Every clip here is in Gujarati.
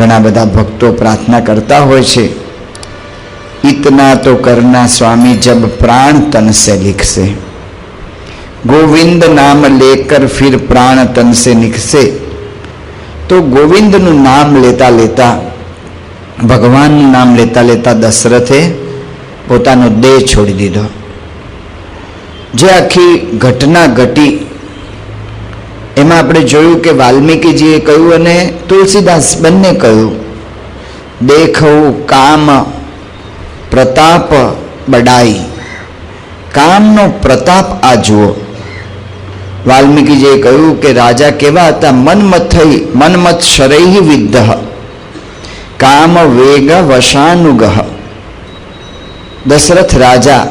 ઘણા બધા ભક્તો પ્રાર્થના કરતા હોય છે, इतना तो करना स्वामी जब प्राण तन से लिखसे, गोविंद नाम लेकर फिर प्राण तन से निकसे। तो गोविंद नु नाम लेता लेता, भगवान नु नाम लेता लेता दशरथे પોતાનો દેહ છોડી દીધો. જે આખી ઘટના ઘટી એમાં આપણે જોયું કે વાલ્મીકીજીએ કહ્યું અને તુલસીદાસ બંને કહ્યું, દેખવું કામ પ્રતાપ બડાઈ. કામનો પ્રતાપ આ જુઓ. વાલ્મીકીજીએ કહ્યું કે રાજા કેવા હતા, મન્મથ શરૈહિ વિદ્ધ કામ વેગ વશાનુગહ. દશરથ રાજા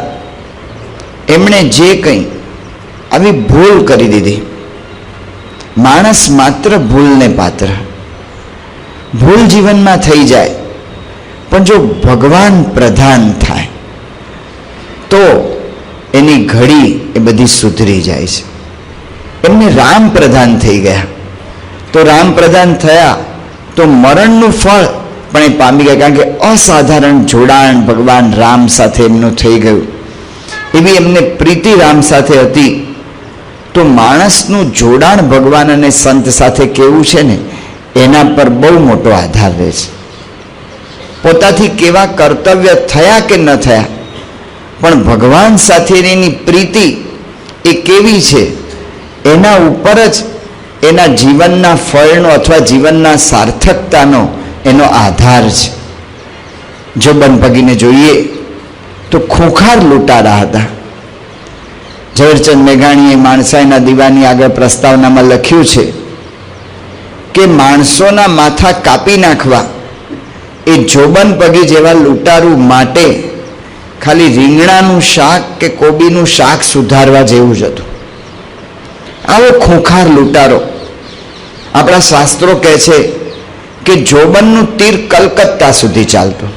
એમણે જે કંઈ આવી ભૂલ કરી દીધી. માણસ માત્ર ભૂલને પાત્ર, ભૂલ જીવનમાં થઈ જાય, પણ જો ભગવાન પ્રધાન થાય તો એની ઘડી એ બધી સુધરી જાય છે. એમને રામ પ્રધાન થઈ ગયા, તો રામ પ્રધાન થયા તો મરણનું ફળ પણ એ પામી ગયા, કારણ કે અસાધારણ જોડાણ ભગવાન રામ સાથે એમનું થઈ ગયું. એવી એમને પ્રીતિ રામ સાથે હતી. તો માણસનું જોડાણ ભગવાન અને સંત સાથે કેવું છે ને, એના પર બહુ મોટો આધાર રહે છે. પોતાથી કેવા કર્તવ્ય થયા કે ન થયા, પણ ભગવાન સાથેની પ્રીતિ એ કેવી છે એના ઉપર જ એના જીવનના ફળનો અથવા જીવનના સાર્થકતાનો એનો આધાર છે. જોબન ભગીને જોઈએ તો ખૂંખાર લૂંટારા હતા. ઝવેરચંદ મેઘાણીએ માણસાઈના દીવાની આગળ પ્રસ્તાવનામાં લખ્યું છે કે માણસોના માથા કાપી નાખવા એ જોબન પગી જેવા લૂંટારૂ માટે ખાલી રીંગણાનું શાક કે કોબીનું શાક સુધારવા જેવું જ હતું. આવો ખૂંખાર લૂંટારો. આપણા શાસ્ત્રો કહે છે કે જોબનનું તીર કલકત્તા સુધી ચાલતું,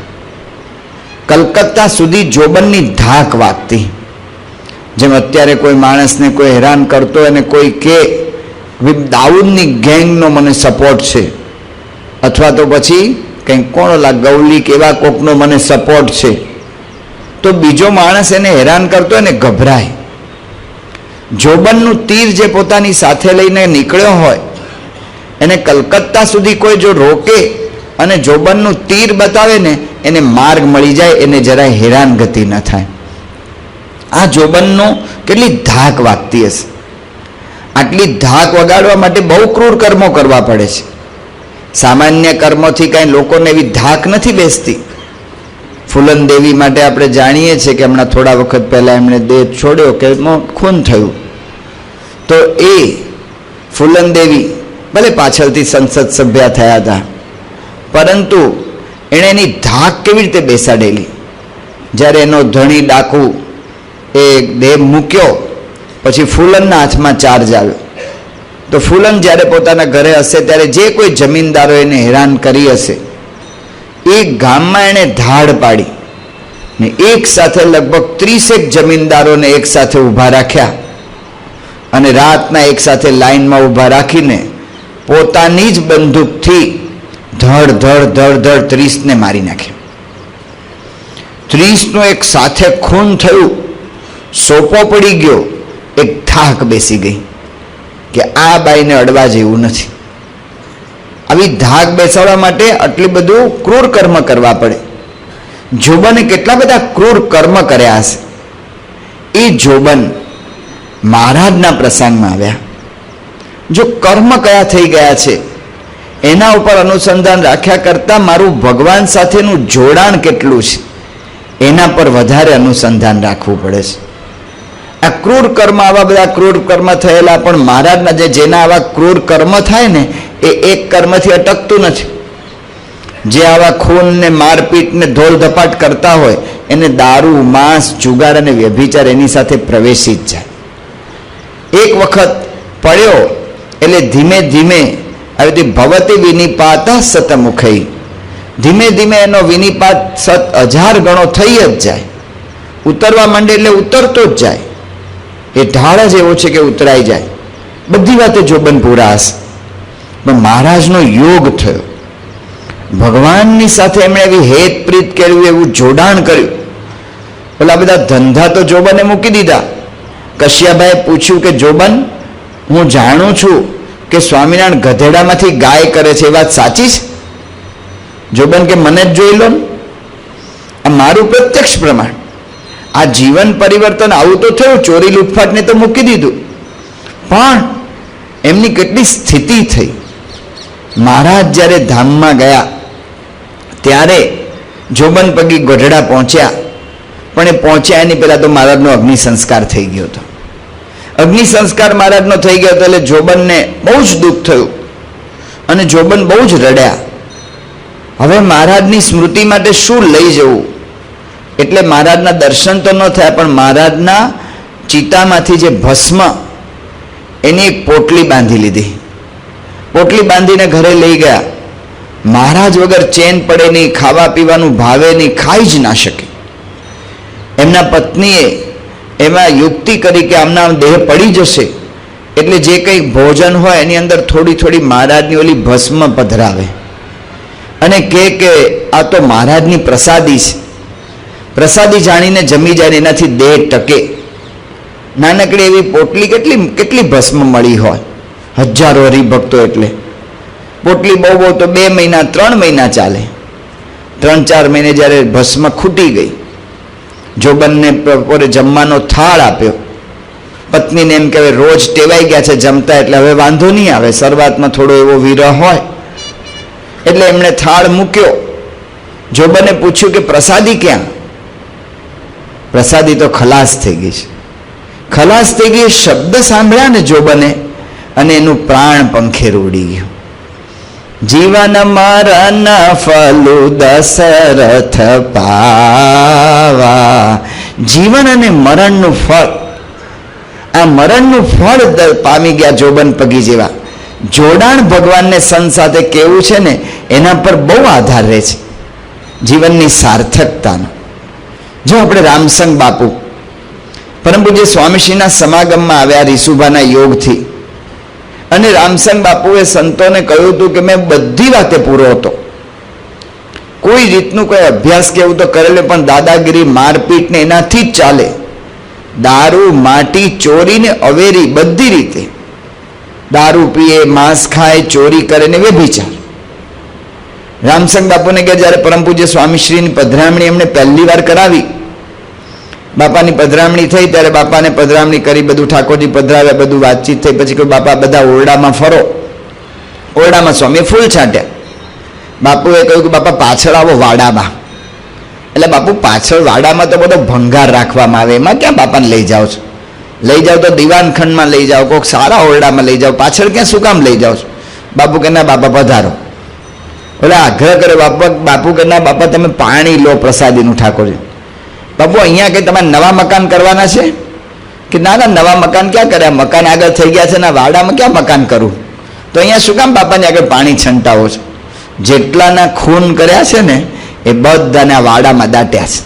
કલકત્તા સુધી જોબનની ધાક વાગતી. જેમ અત્યારે કોઈ માણસને કોઈ હેરાન કરતો અને કોઈ કે દાઉદની ગેંગનો મને સપોર્ટ છે, અથવા તો પછી કંઈક કોણ ઓલા ગૌલી કે એવા કોકનો મને સપોર્ટ છે, તો બીજો માણસ એને હેરાન કરતો એને ગભરાય. જોબનનું તીર જે પોતાની સાથે લઈને નીકળ્યો હોય એને કલકત્તા સુધી કોઈ જો રોકે અને જોબનનું તીર બતાવે ને, એને માર્ગ મળી જાય, એને જરાય હેરાનગતિ ન થાય. આ જોબનનો કેટલી ધાક વાગતી હશે. આટલી ધાક વગાડવા માટે બહુ ક્રૂર કર્મો કરવા પડે છે. સામાન્ય કર્મોથી કાંઈ લોકોને એવી ધાક નથી બેસતી. ફૂલન દેવી માટે આપણે જાણીએ છીએ કે હમણાં થોડા વખત પહેલાં એમણે દેહ છોડ્યો કે ખૂન થયું. તો એ ફૂલન દેવી ભલે પાછળથી સંસદ સભ્ય થયા હતા, પરંતુ એણે એની ધાક કેવી રીતે બેસાડેલી. જ્યારે એનો ધણી ડાકુ એ દેહ મૂક્યો પછી ફૂલનના હાથમાં ચાર્જ આવ્યો. તો ફૂલન જ્યારે પોતાના ઘરે હશે ત્યારે જે કોઈ જમીનદારો એને હેરાન કરી હશે એ ગામમાં એણે ધાડ પાડી ને એક સાથે લગભગ 30 જમીનદારોને એક સાથે ઊભા રાખ્યા અને રાતના એક સાથે લાઈનમાં ઊભા રાખીને પોતાની જ બંદૂકથી ધડ ધડ ધડ ધડ 30ને મારી નાખ્યા. 30નું એક સાથે ખૂન થયું, સોપો પડી ગયો, એક થાક બેસી ગઈ કે આ બાઈને અડવા જેવું નથી. આવી ધાક બેસાડવા માટે આટલું બધું ક્રૂર કર્મ કરવા પડે. જોબને કેટલા બધા ક્રૂર કર્મ કર્યા હશે. એ જોબન મહારાજના પ્રસંગમાં આવ્યા. જો કર્મ કયા થઈ ગયા છે એના ઉપર અનુસંધાન રાખ્યા કરતાં મારું ભગવાન સાથેનું જોડાણ કેટલું છે એના પર વધારે અનુસંધાન રાખવું પડે છે. આ ક્રૂર કર્મ, આવા બધા ક્રૂર કર્મ થયેલા, પણ મહારાજના જેના આવા ક્રૂર કર્મ થાય ને એ એક કર્મથી અટકતું નથી. જે આવા ખૂન ને મારપીટ ને ધોલ ધપાટ કરતા હોય એને દારૂ, માંસ, જુગાર અને વ્યભિચાર એની સાથે પ્રવેશી જ જાય. એક વખત પડ્યો એટલે ધીમે ધીમે આવી ભવતી વિનિપાત સતમુખઈ, ધીમે ધીમે એનો વિનિપાત 1000 ગણો થઈ જ જાય. ઉતરવા માંડે એટલે ઉતરતો જ જાય. એ ઢાળ જ એવો છે કે ઉતરાઈ જાય. બધી વાતે જોબન પૂરા હશે, પણ મહારાજનો યોગ થયો. ભગવાનની સાથે એમણે એવી હેત પ્રીત કેળવી, એવું જોડાણ કર્યું. પેલા બધા ધંધા તો જોબને મૂકી દીધા. કશ્યપભાઈએ પૂછ્યું કે જોબન, હું જાણું છું કે સ્વામિનારાયણ ગધેડામાંથી ગાય કરે છે, એ વાત સાચી છે? જોબન કે મને જ જોઈ લો ને, આ મારું પ્રત્યક્ષ પ્રમાણ. આ જીવન પરિવર્તન આવું તો થયું, ચોરી લૂંટફાટને તો મૂકી દીધું, પણ એમની કેટલી સ્થિતિ થઈ. મહારાજ જ્યારે ધામમાં ગયા ત્યારે જોબન પગી ગઢડા પહોંચ્યા, પણ એ પહોંચ્યા એની પહેલા તો મહારાજનો અગ્નિ સંસ્કાર થઈ ગયો હતો. અગ્નિ સંસ્કાર મહારાજનો થઈ ગયો હતો એટલે જોબનને બહુ જ દુઃખ થયું અને જોબન બહુ જ રડ્યા. હવે મહારાજની સ્મૃતિ માટે શું લઈ જવું? એટલે મહારાજના દર્શન તો ન થયા, પણ મહારાજના ચિતામાંથી જે ભસ્મ, એની એક પોટલી બાંધી લીધી. પોટલી બાંધીને ઘરે લઈ ગયા. મહારાજ વગર ચેન પડે નહીં, ખાવા પીવાનું ભાવે નહીં, ખાઈ જ ના શકે. એમના પત્નીએ એમાં યુક્તિ કરી કે આમના દેહ પડી જશે એટલે જે કંઈ ભોજન હોય એની અંદર થોડી થોડી મહારાજની ઓલી ભસ્મ પધરાવે અને કે આ તો મહારાજની પ્રસાદી છે. પ્રસાદી જાણીને જમી જાય ને એનાથી દેહ ટકે. નાનકડી એવી પોટલી કેટલી ભસ્મ મળી હોય, હજારો હરિભક્તો. એટલે પોટલી બહુ બહુ તો 2 મહિના 3 મહિના ચાલે. 3-4 મહિને જ્યારે ભસ્મ ખૂટી ગઈ, જોબનને બપોરે જમવાનો થાળ આપ્યો. પત્નીને એમ કહેવાય રોજ ટેવાઈ ગયા છે જમતા, એટલે હવે વાંધો નહીં આવે. શરૂઆતમાં થોડો એવો વિરહ હોય એટલે એમણે થાળ મૂક્યો. જોબને પૂછ્યું કે પ્રસાદી ક્યાં? પ્રસાદી તો ખલાસ થઈ ગઈ છે. ખલાસ થઈ ગઈ શબ્દ સાંભળ્યા ને જોબને, અને એનું પ્રાણ પંખેરું ઉડી ગયું. જીવન મરણ ફલુ દશરથ પાવા. જીવન અને મરણનું ફળ, આ મરણનું ફળ પામી ગયા જોબન પગી જેવા. જોડાણ ભગવાનને સંત સાથે કેવું છે ને, એના પર બહુ આધાર રહે છે જીવનની સાર્થકતાનો. જો આપણે રામસંગ બાપુ પરમ પૂજ્ય સ્વામીશ્રીના સમાગમમાં આવ્યા રીસુભાના યોગથી, અને રામસંગ બાપુએ સંતોને કહ્યું હતું કે મેં બધી વાતે પૂરો હતો, કોઈ રીતનું કોઈ અભ્યાસ કે એવું તો કરેલું, પણ દાદાગીરી મારપીટ ને એનાથી જ ચાલે. દારૂ માટી ચોરી ને અવેરી બધી રીતે, દારૂ પીએ, માંસ ખાય, ચોરી કરે ને વ્યભિચાર. રામસંગ બાપુને કે જ્યારે પરમ પૂજ્ય સ્વામીશ્રીની પધરામણી એમણે પહેલી વાર કરાવી, બાપાની પધરામણી થઈ ત્યારે બાપાને પધરામણી કરી, બધું ઠાકોરજી પધરાવ્યા, બધું વાતચીત થઈ. પછી કોઈ બાપા બધા ઓરડામાં ફરો. ઓરડામાં સ્વામીએ ફૂલ છાંટ્યા. બાપુએ કહ્યું કે બાપા પાછળ આવો વાડામાં. એટલે બાપુ પાછળ વાડામાં તો બધો ભંગાર રાખવામાં આવે, એમાં ક્યાં બાપાને લઈ જાઓ છો? લઈ જાઓ તો દિવાનખંડમાં લઈ જાઓ, કોઈક સારા ઓરડામાં લઈ જાઓ, પાછળ ક્યાં શું કામ લઈ જાઓ છો? બાપુ કે ના બાપા પધારો. એટલે આગ્રહ કરે બાપુ કે ના બાપા તમે પાણી લો પ્રસાદીનું ઠાકોરજી. બાપુ અહીંયા કંઈ તમારે નવા મકાન કરવાના છે? કે ના ના નવા મકાન ક્યાં કર્યા, મકાન આગળ થઈ ગયા છે ને વાડામાં ક્યાં મકાન કરું? તો અહીંયા શું કામ બાપાની આગળ પાણી છંટાવો છો? જેટલાના ખૂન કર્યા છે ને એ બધાને આ વાડામાં દાટ્યા છે.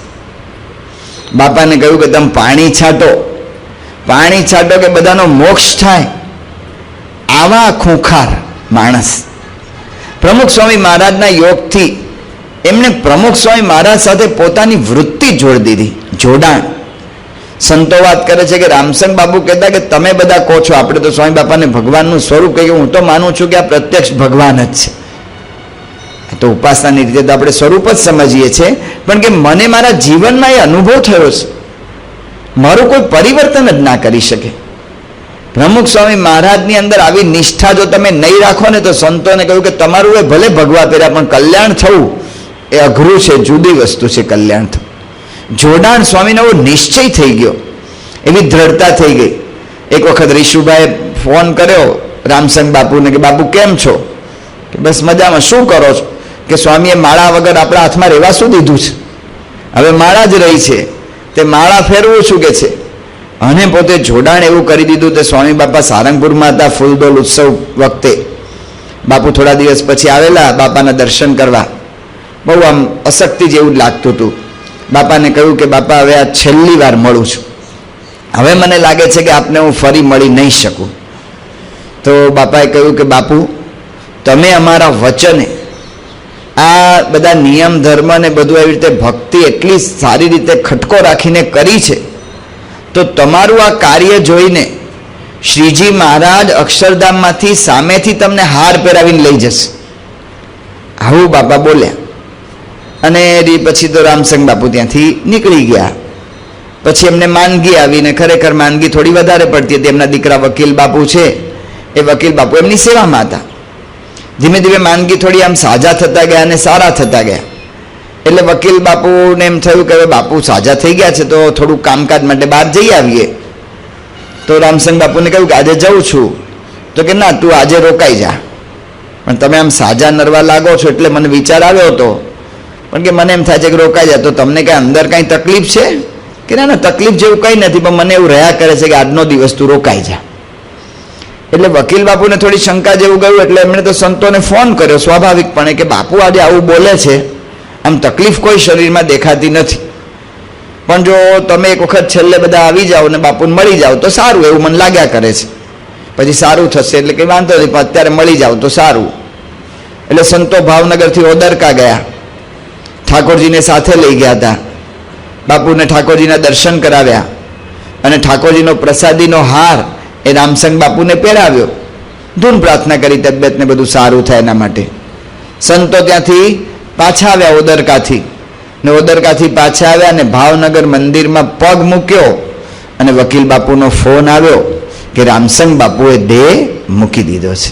બાપાને કહ્યું કે તમે પાણી છાંટો, પાણી છાંટો કે બધાનો મોક્ષ થાય. આવા ખૂંખાર માણસ. પ્રમુખ સ્વામી મહારાજના યોગથી એમણે પ્રમુખ સ્વામી મહારાજ સાથે પોતાની વૃત્તિ જોડી દીધી, જોડાણ. સંતો વાત કરે છે કે રામસંગ બાપુ કહેતા કે તમે બધા કહો છો, આપણે તો સ્વામી બાપાને ભગવાનનું સ્વરૂપ કહીએ, હું તો માનું છું કે આ પ્રત્યક્ષ ભગવાન જ છે. તો ઉપાસનાની રીતે તો આપણે સ્વરૂપ જ સમજીએ છીએ, પણ કે મને મારા જીવનમાં એ અનુભવ થયો છે, મારું કોઈ પરિવર્તન જ ના કરી શકે. પ્રમુખ સ્વામી મહારાજની અંદર આવી નિષ્ઠા જો તમે નહીં રાખો ને, તો સંતોને કહ્યું કે તમારું એ ભલે ભગવા પહેર્યા, પણ કલ્યાણ થવું એ અઘરું છે, જુદી વસ્તુ છે કલ્યાણ થવું. જોડાણ સ્વામીનો એવો નિશ્ચય થઈ ગયો, એવી દ્રઢતા થઈ ગઈ. એક વખત રીશુભાઈએ ફોન કર્યો રામસંગ બાપુને કે બાપુ કેમ છો? કે બસ મજામાં. શું કરો છો? કે સ્વામીએ માળા વગર આપણા હાથમાં રહેવા શું દીધું છે, હવે માળા જ રહી છે, તે માળા ફેરવું શું કે છે. અને પોતે જોડાણ એવું કરી દીધું. તે સ્વામી બાપા સારંગપુરમાં હતા ફૂલદોલ ઉત્સવ વખતે. બાપુ થોડા દિવસ પછી આવેલા બાપાના દર્શન કરવા. બહુ આમ અશક્તિ જેવું જ લાગતું હતું. બાપાને કહ્યું કે બાપા હવે આ છેલ્લી વાર મળું છું, હવે મને લાગે છે કે આપને હું ફરી મળી નહીં શકું. તો બાપાએ કહ્યું કે બાપુ તમે અમારા વચને આ બધા નિયમ ધર્મ ને બધું એવી રીતે ભક્તિ એટલી સારી રીતે ખટકો રાખીને કરી છે, તો તમારું આ કાર્ય જોઈને શ્રીજી મહારાજ અક્ષરધામમાંથી સામેથી તમને હાર પહેરાવીને લઈ જશે, આવું બાપા બોલ્યા. અને પછી તો રામસંગ બાપુ ત્યાંથી નીકળી ગયા. પછી એમને માંદગી આવીને, ખરેખર માંદગી થોડી વધારે પડતી હતી. એમના દીકરા વકીલ બાપુ છે, એ વકીલ બાપુ એમની સેવામાં હતા. ધીમે ધીમે માંદગી થોડી આમ સાજા થતા ગયા અને સારા થતા ગયા. એટલે વકીલ બાપુને એમ થયું કે હવે બાપુ સાજા થઈ ગયા છે તો થોડું કામકાજ માટે બહાર જઈ આવીએ. તો રામસંગ બાપુને કહ્યું કે આજે જઉં છું. તો કે ના, તું આજે રોકાઈ જા, પણ તમે આમ સાજા નરવા લાગો છો એટલે મને વિચાર આવ્યો હતો, પણ કે મને એમ થાય છે કે રોકાઈ જાય. તો તમને કાંઈ અંદર કાંઈ તકલીફ છે? કે ના ના, તકલીફ જેવું કંઈ નથી, પણ મને એવું રહ્યા કરે છે કે આજનો દિવસ તું રોકાઈ જા. એટલે વકીલ બાપુને થોડી શંકા જેવું ગયું. એટલે એમણે તો સંતોને ફોન કર્યો સ્વાભાવિકપણે કે બાપુ આજે આવું બોલે છે, આમ તકલીફ કોઈ શરીરમાં દેખાતી નથી, પણ જો તમે એક વખત છેલ્લે બધા આવી જાઓ ને બાપુને મળી જાઓ તો સારું, એવું મને લાગ્યા કરે છે. પછી સારું થશે એટલે કંઈ વાંધો નહીં, પણ અત્યારે મળી જાઓ તો સારું. એટલે સંતો ભાવનગરથી ઓદરકા ગયા, ઠાકોરજીને સાથે લઈ ગયા હતા. બાપુને ઠાકોરજીના દર્શન કરાવ્યા અને ઠાકોરજીનો પ્રસાદીનો હાર એ રામસંગ બાપુને પહેરાવ્યો. ધૂન પ્રાર્થના કરી તબિયતને બધું સારું થાય એના માટે. સંતો ત્યાંથી પાછા આવ્યા ઓદરકાથી, ને ઓદરકાથી પાછા આવ્યા અને ભાવનગર મંદિરમાં પગ મૂક્યો અને વકીલ બાપુનો ફોન આવ્યો કે રામસંગ બાપુએ દેહ મૂકી દીધો છે.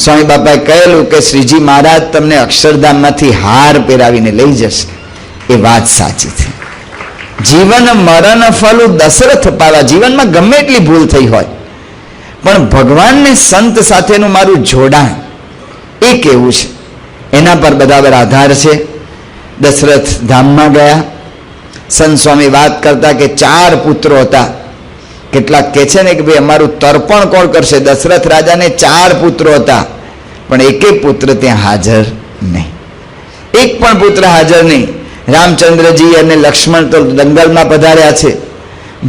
સ્વામી બાપાએ કહેલું કે શ્રીજી મહારાજ તમને અક્ષરધામમાંથી હાર પહેરાવીને લઈ જશે. એ વાત સાચી છે. જીવન મરણ ફલું દશરથ પાવા. જીવનમાં ગમે એટલી ભૂલ થઈ હોય, પણ ભગવાનને સંત સાથેનું મારું જોડાણ એ કેવું છે, એના પર બરાબર આધાર છે. દશરથ ધામમાં ગયા. સંત સ્વામી વાત કરતા કે 4 પુત્રો હતા. કેટલાક કહે છે ને કે ભાઈ અમારું તર્પણ કોણ કરશે? દશરથ રાજાને 4 પુત્રો હતા, પણ એકેય પુત્ર ત્યાં હાજર નહીં. એક પણ પુત્ર હાજર નહીં. રામચંદ્રજી અને લક્ષ્મણ તો દંગલમાં પધાર્યા છે,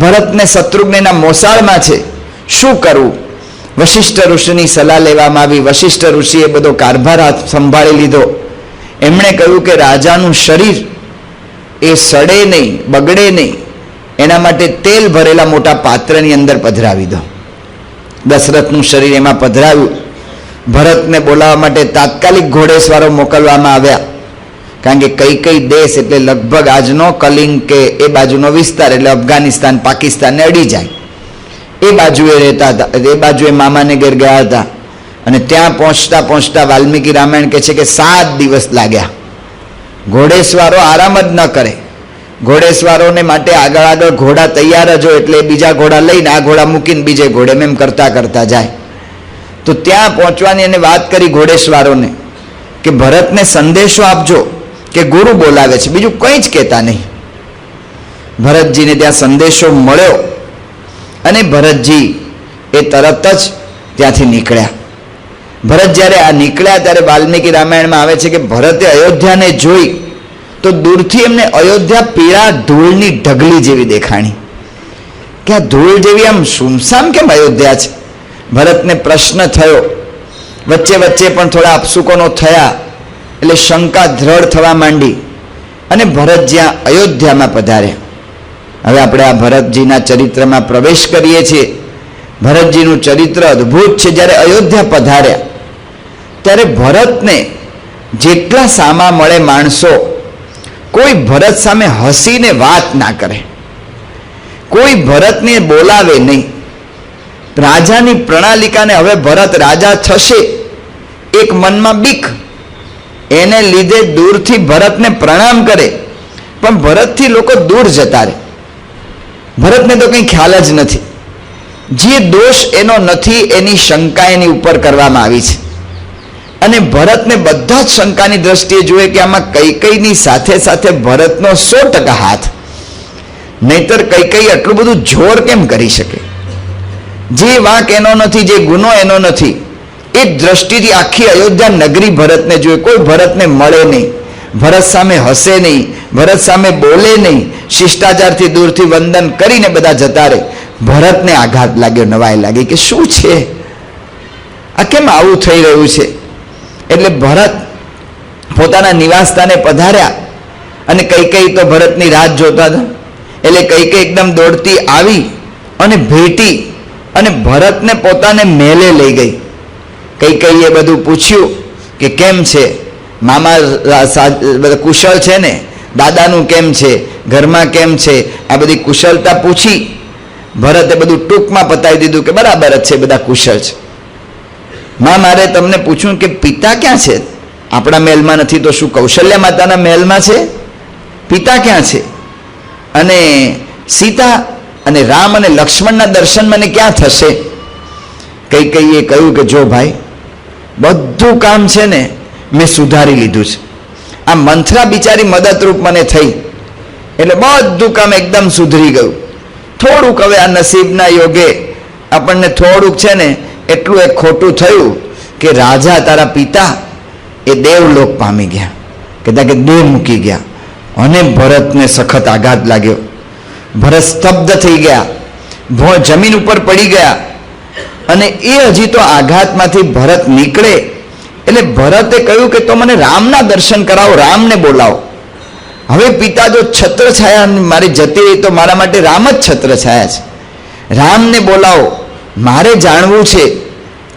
ભરતને શત્રુઘ્નના મોસાળમાં છે. શું કરવું? વશિષ્ઠ ઋષિની સલાહ લેવામાં આવી. વશિષ્ઠ ઋષિએ બધો કારભાર હાથ સંભાળી લીધો. એમણે કહ્યું કે રાજાનું શરીર એ સડે નહીં, બગડે નહીં, એના માટે તેલ ભરેલા મોટા પાત્રની અંદર પધરાવી દો. દશરથનું શરીર એમાં પધરાવ્યું. ભરતને બોલાવવા માટે તાત્કાલિક ઘોડેસવારો મોકલવામાં આવ્યા, કારણ કે કઈ કઈ દેશ એટલે લગભગ આજનો કલિંગ કે એ બાજુનો વિસ્તાર એટલે અફઘાનિસ્તાન પાકિસ્તાનને અડી જાય, એ બાજુએ રહેતા હતા. એ બાજુએ મામાને ઘેર ગયા હતા અને ત્યાં પહોંચતા પહોંચતા વાલ્મીકી રામાયણ કહે છે કે 7 દિવસ લાગ્યા. ઘોડેસવારો આરામ જ ન કરે. ઘોડેસવારોને માટે આગળ આગળ ઘોડા તૈયાર જ હોય, એટલે બીજા ઘોડા લઈને આ ઘોડા મૂકીને બીજે ઘોડે એમ કરતા કરતા જાય. તો ત્યાં પહોંચવાની એને વાત કરી ઘોડેસવારોને કે ભરતને સંદેશો આપજો કે ગુરુ બોલાવે છે, બીજું કંઈ જ કહેતા નહીં. ભરતજીને ત્યાં સંદેશો મળ્યો અને ભરતજી એ તરત જ ત્યાંથી નીકળ્યા. ભરત જ્યારે આ નીકળ્યા ત્યારે વાલ્મીકી રામાયણમાં આવે છે કે ભરતે અયોધ્યાને જોઈ તો દૂરથી એમને અયોધ્યા પીળા ધૂળની ઢગલી જેવી દેખાણી, કે આ ધૂળ જેવી આમ સુમસામ કેમ અયોધ્યા છે? ભરતને પ્રશ્ન થયો. વચ્ચે વચ્ચે પણ થોડા અપસુકોનો થયા, એટલે શંકા દ્રઢ થવા માંડી અને ભરત જ્યાં અયોધ્યામાં પધાર્યા. હવે આપણે આ ભરતજીના ચરિત્રમાં પ્રવેશ કરીએ છીએ. ભરતજીનું ચરિત્ર અદ્ભુત છે. જ્યારે અયોધ્યા પધાર્યા ત્યારે ભરતને જેટલા સામા મળે માણસો, કોઈ ભરત સામે હસીને વાત ના કરે, કોઈ ભરતને બોલાવે નહીં. રાજાની પ્રણાલિકાને હવે ભરત રાજા થશે એક મનમાં બીક, એને લીધે દૂરથી ભરતને પ્રણામ કરે, પણ ભરતથી લોકો દૂર જતા રહે. ભરતને તો કંઈ ખ્યાલ જ નથી. જે દોષ એનો નથી એની શંકા એની ઉપર કરવામાં આવી છે, અને ભરતને બધા જ શંકાની દ્રષ્ટિએ જુએ કે આમાં કૈકેયીની સાથે સાથે ભરતનો 100% હાથ, નહીતર કૈકેયી આટલું બધું જોર કેમ કરી શકે? જે વાંક એનો નથી, જે ગુનો એનો નથી, એ દ્રષ્ટિથી આખી અયોધ્યા નગરી ભરતને જોઈએ. કોઈ ભરતને મળે નહીં, ભરત સામે હસે નહીં, ભરત સામે બોલે નહીં, શિષ્ટાચારથી દૂરથી વંદન કરીને બધા જતા રહે. ભરતને આઘાત લાગ્યો, નવાઈ લાગી કે શું છે આ, કેમ આવું થઈ રહ્યું છે? એટલે ભરત પોતાના નિવાસ સ્થાને પધાર્યા અને કૈકેયી તો ભરતની રાહ જોતા હતા. એટલે કૈકેયી એકદમ દોડતી આવી અને ભેટી અને ભરતને પોતાને મહેલે લઈ ગઈ. કૈકેયીએ બધું પૂછ્યું કે કેમ છે મામા, બધા કુશળ છે ને, દાદાનું કેમ છે, ઘરમાં કેમ છે, આ બધી કુશળતા પૂછી. ભરતે બધું ટૂંકમાં પતાવી દીધું કે બરાબર જ છે, બધા કુશળ છે. માં, મારે તમને પૂછ્યું કે પિતા ક્યાં છે? આપણા મહેલમાં નથી તો શું કૌશલ્યા માતાના મહેલમાં છે? પિતા ક્યાં છે? અને સીતા અને રામ અને લક્ષ્મણના દર્શન મને ક્યાં થશે? કૈકેયીએ કહ્યું કે જો ભાઈ, બધું કામ છે ને મેં સુધારી લીધું છે. આ મંથરા બિચારી મદદરૂપ મને થઈ એટલે બધું કામ એકદમ સુધરી ગયું. થોડુંક હવે આ નસીબના યોગે આપણને થોડુંક છે ને એટલું એક ખોટું થયું કે રાજા તારા પિતા એ દેવલોક પામી ગયા, કહેતા કે દેહ મૂકી ગયા. અને ભરતને સખત આઘાત લાગ્યો. ભરત સ્તબ્ધ થઈ ગયા, જમીન ઉપર પડી ગયા. અને એ હજી તો આઘાતમાંથી ભરત નીકળે એટલે ભરતે કહ્યું કે તો મને રામના દર્શન કરાવો, રામને બોલાવો. હવે પિતા જો છત્ર છાયા મારી જતી રહી તો મારા માટે રામ જ છત્ર છાયા છે. રામને બોલાવો, મારે જાણવું છે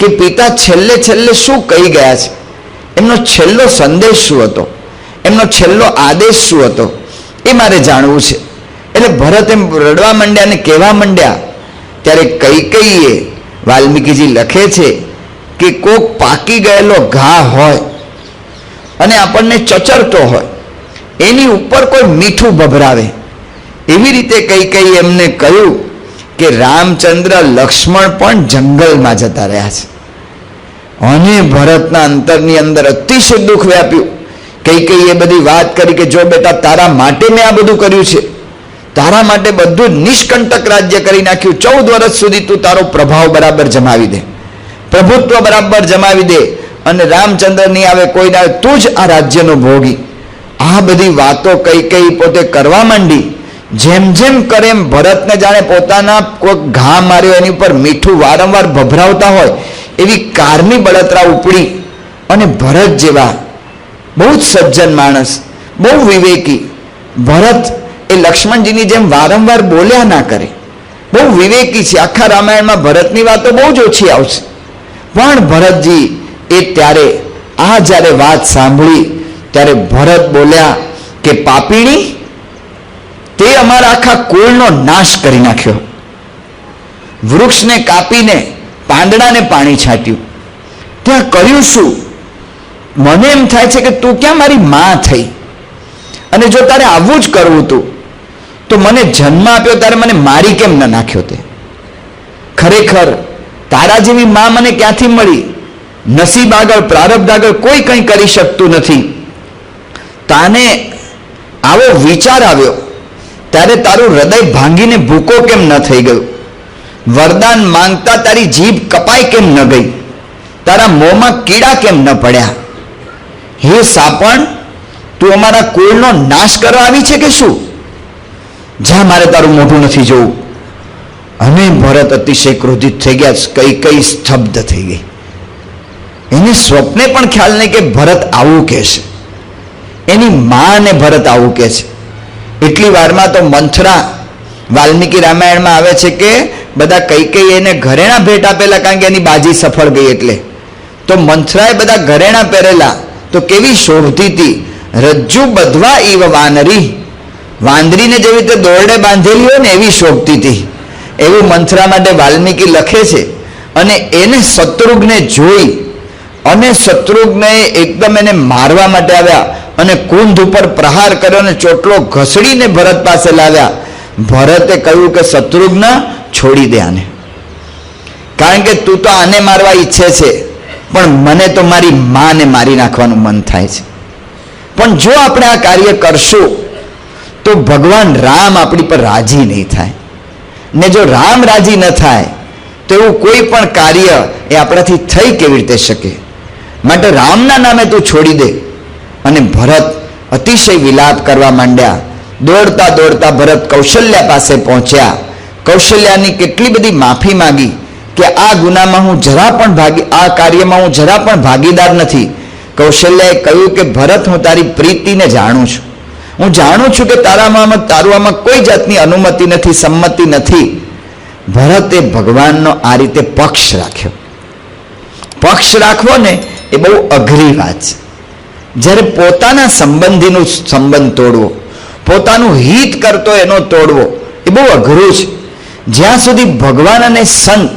કે પિતા છેલ્લે છેલ્લે શું કહી ગયા છે, એમનો છેલ્લો સંદેશ શું હતો, એમનો છેલ્લો આદેશ શું હતો, એ મારે જાણવું છે. એટલે ભરત એમ રડવા માંડ્યા અને કહેવા માંડ્યા. ત્યારે કૈકેયીએ, વાલ્મીકીજી લખે છે કે કોક પાકી ગયેલો ઘા હોય અને આપણને ચચરતો હોય, એની ઉપર કોઈ મીઠું ભભરાવે, એવી રીતે કૈકેયી એમને કહ્યું કે રામચંદ્ર લક્ષ્મણ પણ જંગલમાં જતા રહ્યા છે. અને ભરતના અંતરની અંદર અતિશય દુઃખ વ્યાપ્યું. કૈકેયીએ બધી વાત કરી કે જો બેટા, તારા માટે મેં આ બધું કર્યું છે, તારા માટે બધું નિષ્કંટક રાજ્ય કરી નાખ્યું. 14 વર્ષ સુધી તું તારો પ્રભાવ બરાબર જમાવી દે, પ્રભુત્વ બરાબર જમાવી દે, અને રામચંદ્ર નહીં આવે, કોઈ ના આવે, તું જ આ રાજ્યનો ભોગી. આ બધી વાતો કૈકેયી પોતે કરવા માંડી. જેમ જેમ કરે એમ ભરતને જાણે પોતાના કોઈ ઘા માર્યો એની ઉપર મીઠું વારંવાર ભભરાવતા હોય એવી કારની બળતરા ઉપડી. અને ભરત જેવા બહુ જ સજ્જન માણસ, બહુ વિવેકી ભરત એ લક્ષ્મણજીની જેમ વારંવાર બોલ્યા ના કરે, બહુ વિવેકી છે. આખા રામાયણમાં ભરતની વાતો બહુ જ ઓછી આવશે, પણ ભરતજી એ ત્યારે આ જ્યારે વાત સાંભળી ત્યારે ભરત બોલ્યા કે પાપીણી, તે અમારા આખા કુળનો નાશ કરી નાખ્યો. વૃક્ષને કાપીને પાંદડાને પાણી છાંટ્યું, ત્યાં કર્યું શું? મને એમ થાય છે કે તું ક્યાં મારી માં થઈ? અને જો તારે આવું જ કરવું હતું તો મને જન્મ આપ્યો ત્યારે મને મારી કેમ ન નાખ્યો? તે ખરેખર તારા જેવી માં મને ક્યાંથી મળી? નસીબ આગળ, પ્રારબ્ધ આગળ કોઈ કંઈ કરી શકતું નથી. તાને આવો વિચાર આવ્યો ત્યારે તારું હૃદય ભાંગીને ભૂકો કેમ ન થઈ ગયું? વરદાન માંગતા તારી જીભ કપાઈ કેમ ન ગઈ? તારા મોંમાં કીડા કેમ ન પડ્યા? હે સાપણ, તું અમારા કુળનો નાશ કરવા આવી છે કે શું? જા, મારે તારું મોઢું નથી જોવું. અને ભરત અતિશય ક્રોધિત થઈ ગયા. કૈકેયી સ્તબ્ધ થઈ ગઈ. એને સ્વપ્ને પણ ખ્યાલ નહીં કે ભરત આવું કહેશે. એની માને ભરત આવું કહે છે. એટલી વારમાં તો મંથરા, વાલ્મીકી રામાયણમાં આવે છે કે બધા કૈકેયી એને ઘરેણા ભેટ આપેલા, કારણ કે એની બાજી સફળ ગઈ એટલે. તો મંથરાએ બધા ઘરેણા પહેરેલા તો કેવી શોભતી હતી. રજ્જુ બધવા ઈવ વાનરી, વાંદરીને જેવી રીતે દોરડે બાંધેલી હોય ને એવી શોભતી હતી. એવું મંથરા માટે વાલ્મીકી લખે છે. અને એને શત્રુઘ્ને જોઈ અને શત્રુઘ્ને એકદમ એને મારવા માટે આવ્યા અને કુંધ ઉપર પ્રહાર કર્યો અને ચોટલો ઘસડીને ભરત પાસે લાવ્યા. ભરતે કહ્યું કે શત્રુઘ્ન, છોડી દે આને, કારણ કે તું તો આને મારવા ઈચ્છે છે, પણ મને તો મારી માને મારી નાખવાનું મન થાય છે. પણ જો આપણે આ કાર્ય કરશું તો ભગવાન રામ આપણી પર રાજી નહીં થાય, ને જો રામ રાજી ન થાય તો એવું કોઈ પણ કાર્ય એ આપણાથી થઈ કેવી રીતે શકે? માટે રામના નામે તું છોડી દે. અને ભરત અતિશય વિલાપ કરવા માંડ્યા. દોડતા દોડતા ભરત કૌશલ્યા પાસે પહોંચ્યા. કૌશલ્યાની કેટલી બધી માફી માંગી કે આ ગુનામાં હું જરા પણ આ કાર્યમાં હું જરા પણ ભાગીદાર નથી. કૌશલ્યાએ કહ્યું કે ભરત, હું તારી પ્રીતિને જાણું છું. હું જાણું છું કે તારું આમાં કોઈ જાતની અનુમતિ નથી, સંમતિ નથી. ભરતે ભગવાનનો આ રીતે પક્ષ રાખ્યો. પક્ષ રાખવો ને એ બહુ અઘરી વાત છે. જ્યારે પોતાના સંબંધીનું સંબંધ તોડવો, પોતાનું હિત કરતો એનો તોડવો એ બહુ અઘરું છે. જ્યાં સુધી ભગવાન અને સંત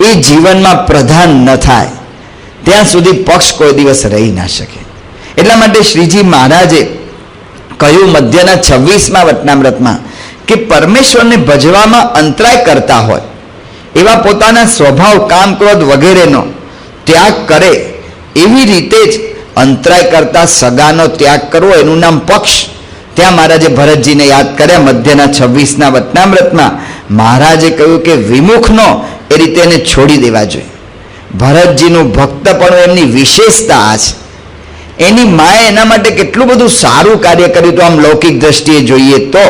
એ જીવનમાં પ્રધાન ન થાય ત્યાં સુધી પક્ષ કોઈ દિવસ રહી ના શકે. એટલા માટે શ્રીજી મહારાજે કહ્યું મધ્યના 26મા વચનામૃતમાં કે પરમેશ્વરને ભજવામાં અંતરાય કરતા હોય એવા પોતાના સ્વભાવ, કામ, ક્રોધ વગેરેનો ત્યાગ કરે, એવી રીતે જ અંતરાય કરતા સગાનો ત્યાગ કરવો એનું નામ પક્ષ. ત્યાં મહારાજે ભરતજીને યાદ કર્યા. મધ્યના 26ના વચનામૃતમાં મહારાજે કહ્યું કે વિમુખનો એ રીતે એને છોડી દેવા જોઈએ. ભરતજીનું ભક્તપણું એમની વિશેષતા આ છે. એની માએ એના માટે કેટલું બધું સારું કાર્ય કર્યું તો આમ લૌકિક દ્રષ્ટિએ જોઈએ તો,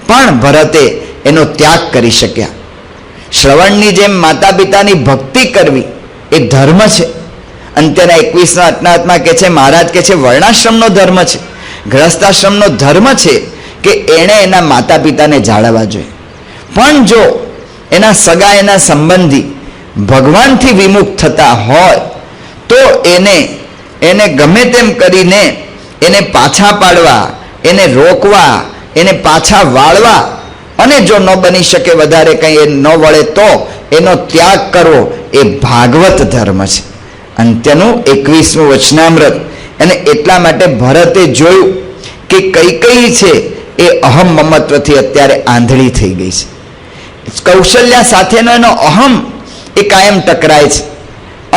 પણ ભરતે એનો ત્યાગ કરી શક્યા. શ્રવણની જેમ માતા પિતાની ભક્તિ કરવી એ ધર્મ છે. અંત્યના 21ના વચનામૃતમાં કહે છે, મહારાજ કહે છે વર્ણાશ્રમનો ધર્મ છે, ગ્રહસ્થાશ્રમનો ધર્મ છે કે એણે એના માતા પિતાને જાળવવા જોઈએ. પણ જો એના સગા, એના સંબંધી ભગવાનથી વિમુખ થતા હોય તો એને ગમે તેમ કરીને એને પાછા પાડવા, એને રોકવા, એને પાછા વાળવા, અને જો ન બની શકે વધારે કંઈ એ ન વળે તો એનો ત્યાગ કરવો એ ભાગવત ધર્મ છે. અંત્યનું 21મું વચનામૃત. અને એટલા માટે ભરતે જોયું કે કઈ છે એ અહમ મમત્વથી અત્યારે આંધળી થઈ ગઈ છે. કૌશલ્યા સાથેનો એનો અહમ એ કાયમ ટકરાય છે,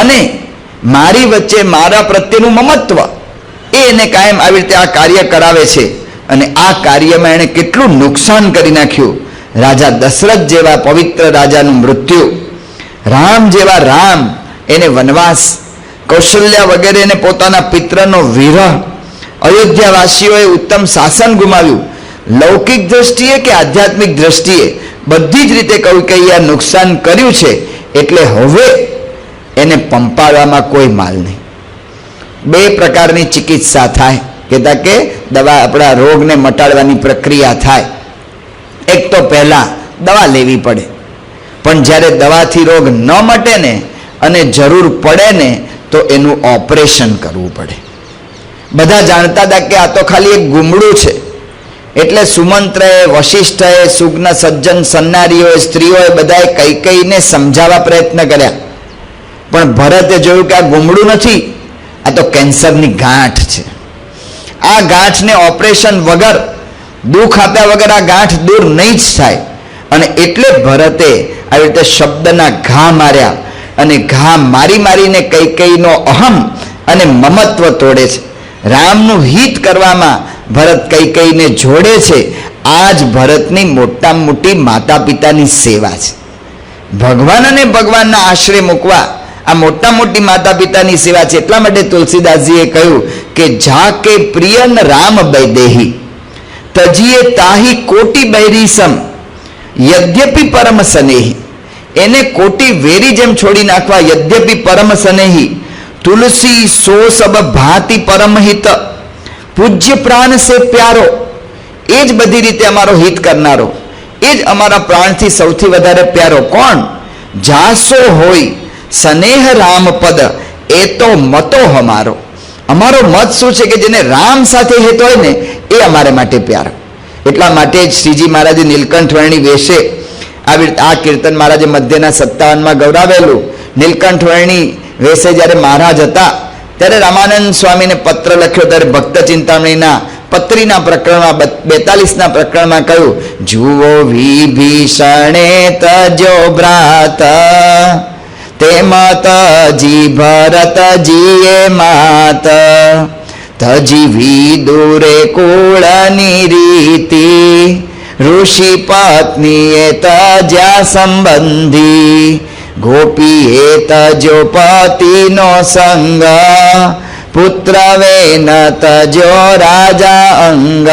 અને મારી વચ્ચે મારા પ્રત્યેનું મમત્વ એ એને કાયમ આવી રીતે આ કાર્ય કરાવે છે. અને આ કાર્યમાં એણે કેટલું નુકસાન કરી નાખ્યું. રાજા દશરથ જેવા પવિત્ર રાજાનું મૃત્યુ, રામ જેવા રામ એને વનવાસ, કૌશલ્યા વગેરે એને પોતાના પિત્રનો વિરહ, અયોધ્યાવાસીઓએ ઉત્તમ શાસન ગુમાવ્યું. લૌકિક દ્રષ્ટિએ કે આધ્યાત્મિક દ્રષ્ટિએ બધી જ રીતે કહ્યું કે આ નુકસાન કર્યું છે, એટલે હવે એને પંપાડવામાં કોઈ માલ નહીં. બે પ્રકારની ચિકિત્સા થાય, કહેતા કે દવા આપણા રોગને મટાડવાની પ્રક્રિયા થાય. એક તો પહેલા દવા લેવી પડે, પણ જ્યારે દવાથી રોગ ન મટે ને અને જરૂર પડે ને તો એનું ઓપરેશન કરવું પડે. બધા જાણતા હતા કે આ તો ખાલી એક ગુમડું છે, એટલે સુમંત્રએ, વશિષ્ઠએ, સુગ્ન સજ્જન સન્નારીઓએ, સ્ત્રીઓએ બધાએ કૈકેયીને સમજાવવા પ્રયત્ન કર્યા. પણ ભરતે જોયું કે આ ગુમડું નથી, આ તો કેન્સરની ગાંઠ છે. આ ગાંઠને ઓપરેશન વગર, દુઃખ આપ્યા વગર આ ગાંઠ દૂર નહીં જ થાય. અને એટલે ભરતે આવી રીતે શબ્દના ઘા માર્યા, અને ઘા મારીને કૈકેયીનો અહમ અને મમત્વ તોડે છે. રામનું હિત કરવામાં ભરત કૈકેયીને જોડે છે. આ જ ભરતની મોટામાં મોટી માતા પિતાની સેવા છે. ભગવાન અને ભગવાનના આશ્રય મૂકવા આ મોટા મોટી માતા પિતાની સેવા છે. એટલા માટે તુલસીદાસજીએ કહ્યું કે જા કે પ્રિયન રામ બૈદેહી તજીએ તાહી કોટી બૈરીસમ યદ્યપિ પરમ સનેહી. એને કોટી વેરી જેમ છોડી નાખવા, યદ્યપિ પરમ સનેહી તુલસી સો સબ ભાતિ પરમહિત પૂજ્ય પ્રાણ સે પ્યારો. એ જ બધી રીતે અમારો હિત કરનારો, એ જ અમારા પ્રાણથી સૌથી વધારે પ્યારો. કોણ? જાસો હોય સ્નેહ રામ પદ એ તો મતો હમારો. અમારો મત શું છે કે જેને રામ સાથે હિત હોય ને એ અમારે માટે પ્યારો. એટલા માટે જ શ્રીજી મહારાજે નીલકંઠ વર્ણી વેશે આવી આ કીર્તન મહારાજે મધ્યના 57માં ગૌરાવેલું. નીલકંઠ વર્ણી વેશે જ્યારે મહારાજ હતા ત્યારે રામાનંદ સ્વામીને પત્ર લખ્યો, ત્યારે ભક્ત ચિંતામણીના પત્રીના પ્રકરણમાં 42ના પ્રકરણમાં કહ્યું, જુઓ વિભીષણે તજો ભ્રાત તેમાં તજી ભરતજીએ માત તજી વિદુરે કુળની રીતિ ઋષિ પત્નીએ તજ્યા સંબંધી ગોપીએ તજો પતિનો સંગ પુત્ર વેન તજો રાજા અંગ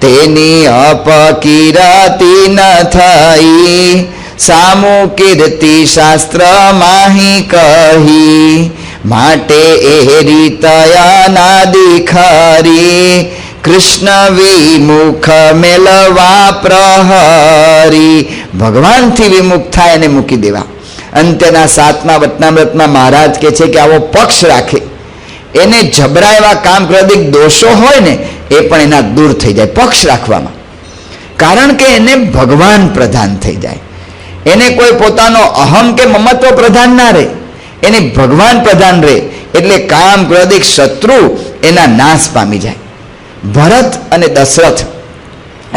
તેની અપકીર્તિ ન થઈ સામુ કીર્તિ શાસ્ત્ર માહી કહી માટે એ રીતયાનાદિ ખરી, કૃષ્ણ વિમુખ મેલવા પ્રહરી. ભગવાનથી વિમુખ થાય અને મૂકી દેવા. અંત્યના 7મા વચનામૃતમાં મહારાજ કહે છે કે આવો પક્ષ રાખે, એને જબરા એવા કામ ક્રોધિક દોષો હોય ને એ પણ એના દૂર થઈ જાય પક્ષ રાખવામાં. કારણ કે એને ભગવાન પ્રધાન થઈ જાય. એને કોઈ પોતાનો અહમ કે મમત્વ પ્રધાન ના રહે, એને ભગવાન પ્રધાન રહે. એટલે કામ ક્રોધિક શત્રુ એના નાશ પામી જાય. ભરત અને દશરથ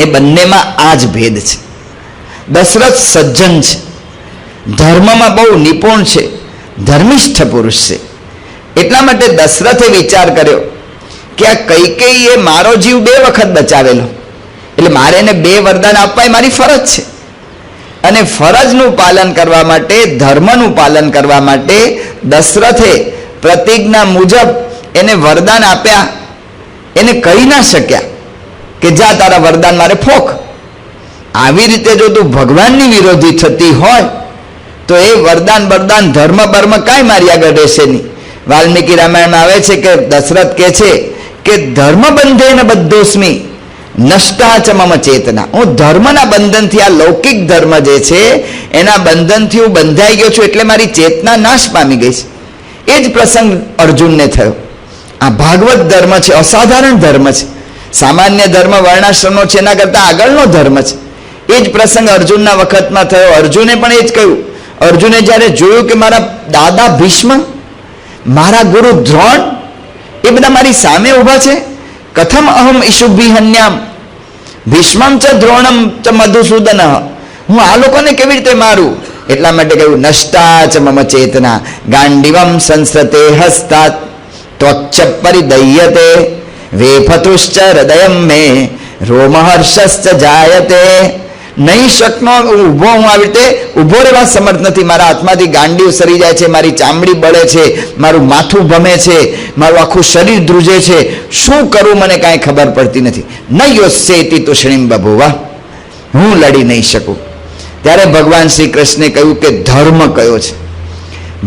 એ બંનેમાં આ જ ભેદ છે. દશરથ સજ્જન છે, ધર્મમાં બહુ નિપુણ છે, ધર્મિષ્ઠ પુરુષ છે. એટલા માટે દશરથે વિચાર કર્યો કે આ કૈકેયીએ મારો જીવ 2 વખત બચાવેલો, એટલે મારે એને 2 વરદાન આપવા એ મારી ફરજ છે. અને ફરજનું પાલન કરવા માટે, ધર્મનું પાલન કરવા માટે દશરથે પ્રતિજ્ઞા મુજબ એને વરદાન આપ્યા. એને કહી ના શક્યા કે જા તારા વરદાન મારે ફોક. આવી રીતે જો તું ભગવાનની વિરોધી થતી હોય તો એ વરદાન ધર્મ બર્મ કાંઈ મારી આગળ રહેશે નહીં. વાલ્મીકી રામાયણમાં આવે છે કે દશરથ કહે છે કે ધર્મ બંધેન બધોસ્મી નષ્ટા ચ મમ ચેતના. હું ધર્મના બંધનથી, આ લૌકિક ધર્મ જે છે એના બંધનથી હું બંધાઈ ગયો છું, એટલે મારી ચેતના નાશ પામી ગઈ છે. એ જ પ્રસંગ અર્જુનને થયો. આ ભાગવત ધર્મ છે, અસાધારણ ધર્મ છે. સામાન્ય ધર્મ વર્ણાશ્રમનો છે, એના કરતાં આગળનો ધર્મ છે. એ જ પ્રસંગ અર્જુનના વખતમાં થયો. અર્જુને પણ એ જ કહ્યું. અર્જુને જ્યારે જોયું કે મારા દાદા ભીષ્મ, મારા ગુરુ દ્રોણ એ બધા મારી સામે ઊભા છે, કથમ અહમ ઈશુભિહન્યામ ભીષ્મમ ચ દ્રોણમ ચ મધુસૂદન, હું આ લોકોને કેવી રીતે મારું? એટલા માટે કહ્યું નષ્ટા ચ મમ ચેતના ગાંડીવમ સંસ્રતે હસ્તાત ત્વચ્છ પરિદય્યતે વેફતુશ્ચ હૃદયમ મે રોમહર્ષશ્ચ જાયતે. નહીં શકનો ઊભો, હું આવી રીતે ઊભો રહેવા સમર્થ નથી. મારા હાથમાંથી ગાંડીવ સરી જાય છે, મારી ચામડી બળે છે, મારું માથું ભમે છે, મારું આખું શરીર ધ્રુજે છે. શું કરું મને કાંઈ ખબર પડતી નથી. ન યોસ્યેતિ તુષ્ણીમ બભુવા, હું લડી નહીં શકું. ત્યારે ભગવાન શ્રી કૃષ્ણે કહ્યું કે ધર્મ કયો છે?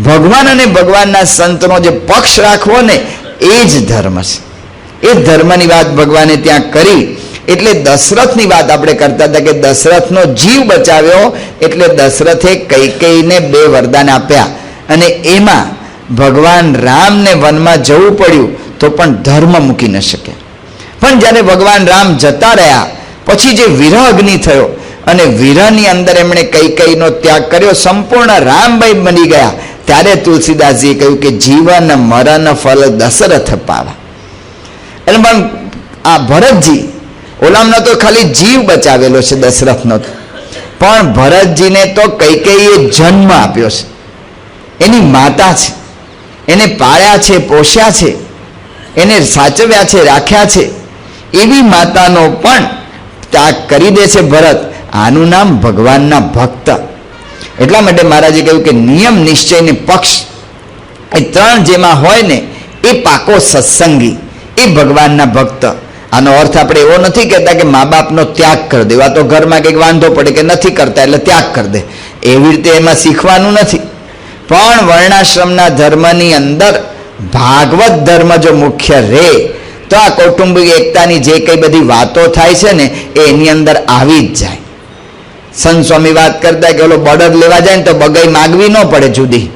ભગવાન અને ભગવાનના સંતનો જે પક્ષ રાખવો ને એ જ ધર્મ છે. એ ધર્મની વાત ભગવાને ત્યાં કરી. એટલે દશરથની વાત આપણે કરતા હતા કે દશરથનો જીવ બચાવ્યો, એટલે દશરથે કૈકેયીને 2 વરદાન આપ્યા. અને એમાં ભગવાન રામને વનમાં જવું પડ્યું તો પણ ધર્મ મૂકી ન શક્યા. પણ જ્યારે ભગવાન રામ જતા રહ્યા પછી જે વિરહ અગ્નિ થયો અને વિરહની અંદર એમણે કૈકેયીનો ત્યાગ કર્યો, સંપૂર્ણ રામભાઈ બની ગયા. ત્યારે તુલસીદાસજીએ કહ્યું કે જીવન મરણ ફલ દશરથ પાવા. એટલે પણ આ ભરતજી, ઓલામનો તો ખાલી જીવ બચાવેલો છે દશરથનો, પણ ભરતજીને તો કૈકેયીએ જન્મ આપ્યો છે. એની માતા છે, એને પાળ્યા છે, પોષ્યા છે, એને સાચવ્યા છે, રાખ્યા છે. એવી માતાનો પણ ત્યાગ કરી દે છે ભરત. આનું નામ ભગવાનના ભક્ત. એટલા માટે મહારાજે કહ્યું કે નિયમ, નિશ્ચય ને પક્ષ એ 3 જેમાં હોય ને એ પાકો સત્સંગી, એ ભગવાનના ભક્ત. આનો અર્થ આપણે એવો નથી કહેતા કે મા બાપનો ત્યાગ કરી દેવા, તો ઘરમાં કંઈક વાંધો પડે કે નથી કરતા એટલે ત્યાગ કરી દે, એવી રીતે એમાં શીખવાનું નથી. પણ વર્ણાશ્રમના ધર્મની અંદર ભાગવત ધર્મ જો મુખ્ય રહે તો આ કૌટુંબિક એકતાની જે કંઈ બધી વાતો થાય છે ને એ એની અંદર આવી જ જાય. સંત સ્વામી વાત કરતા કે ઓલો બળદ લેવા જાય ને તો બગાઈ માગવી ન પડે જુદી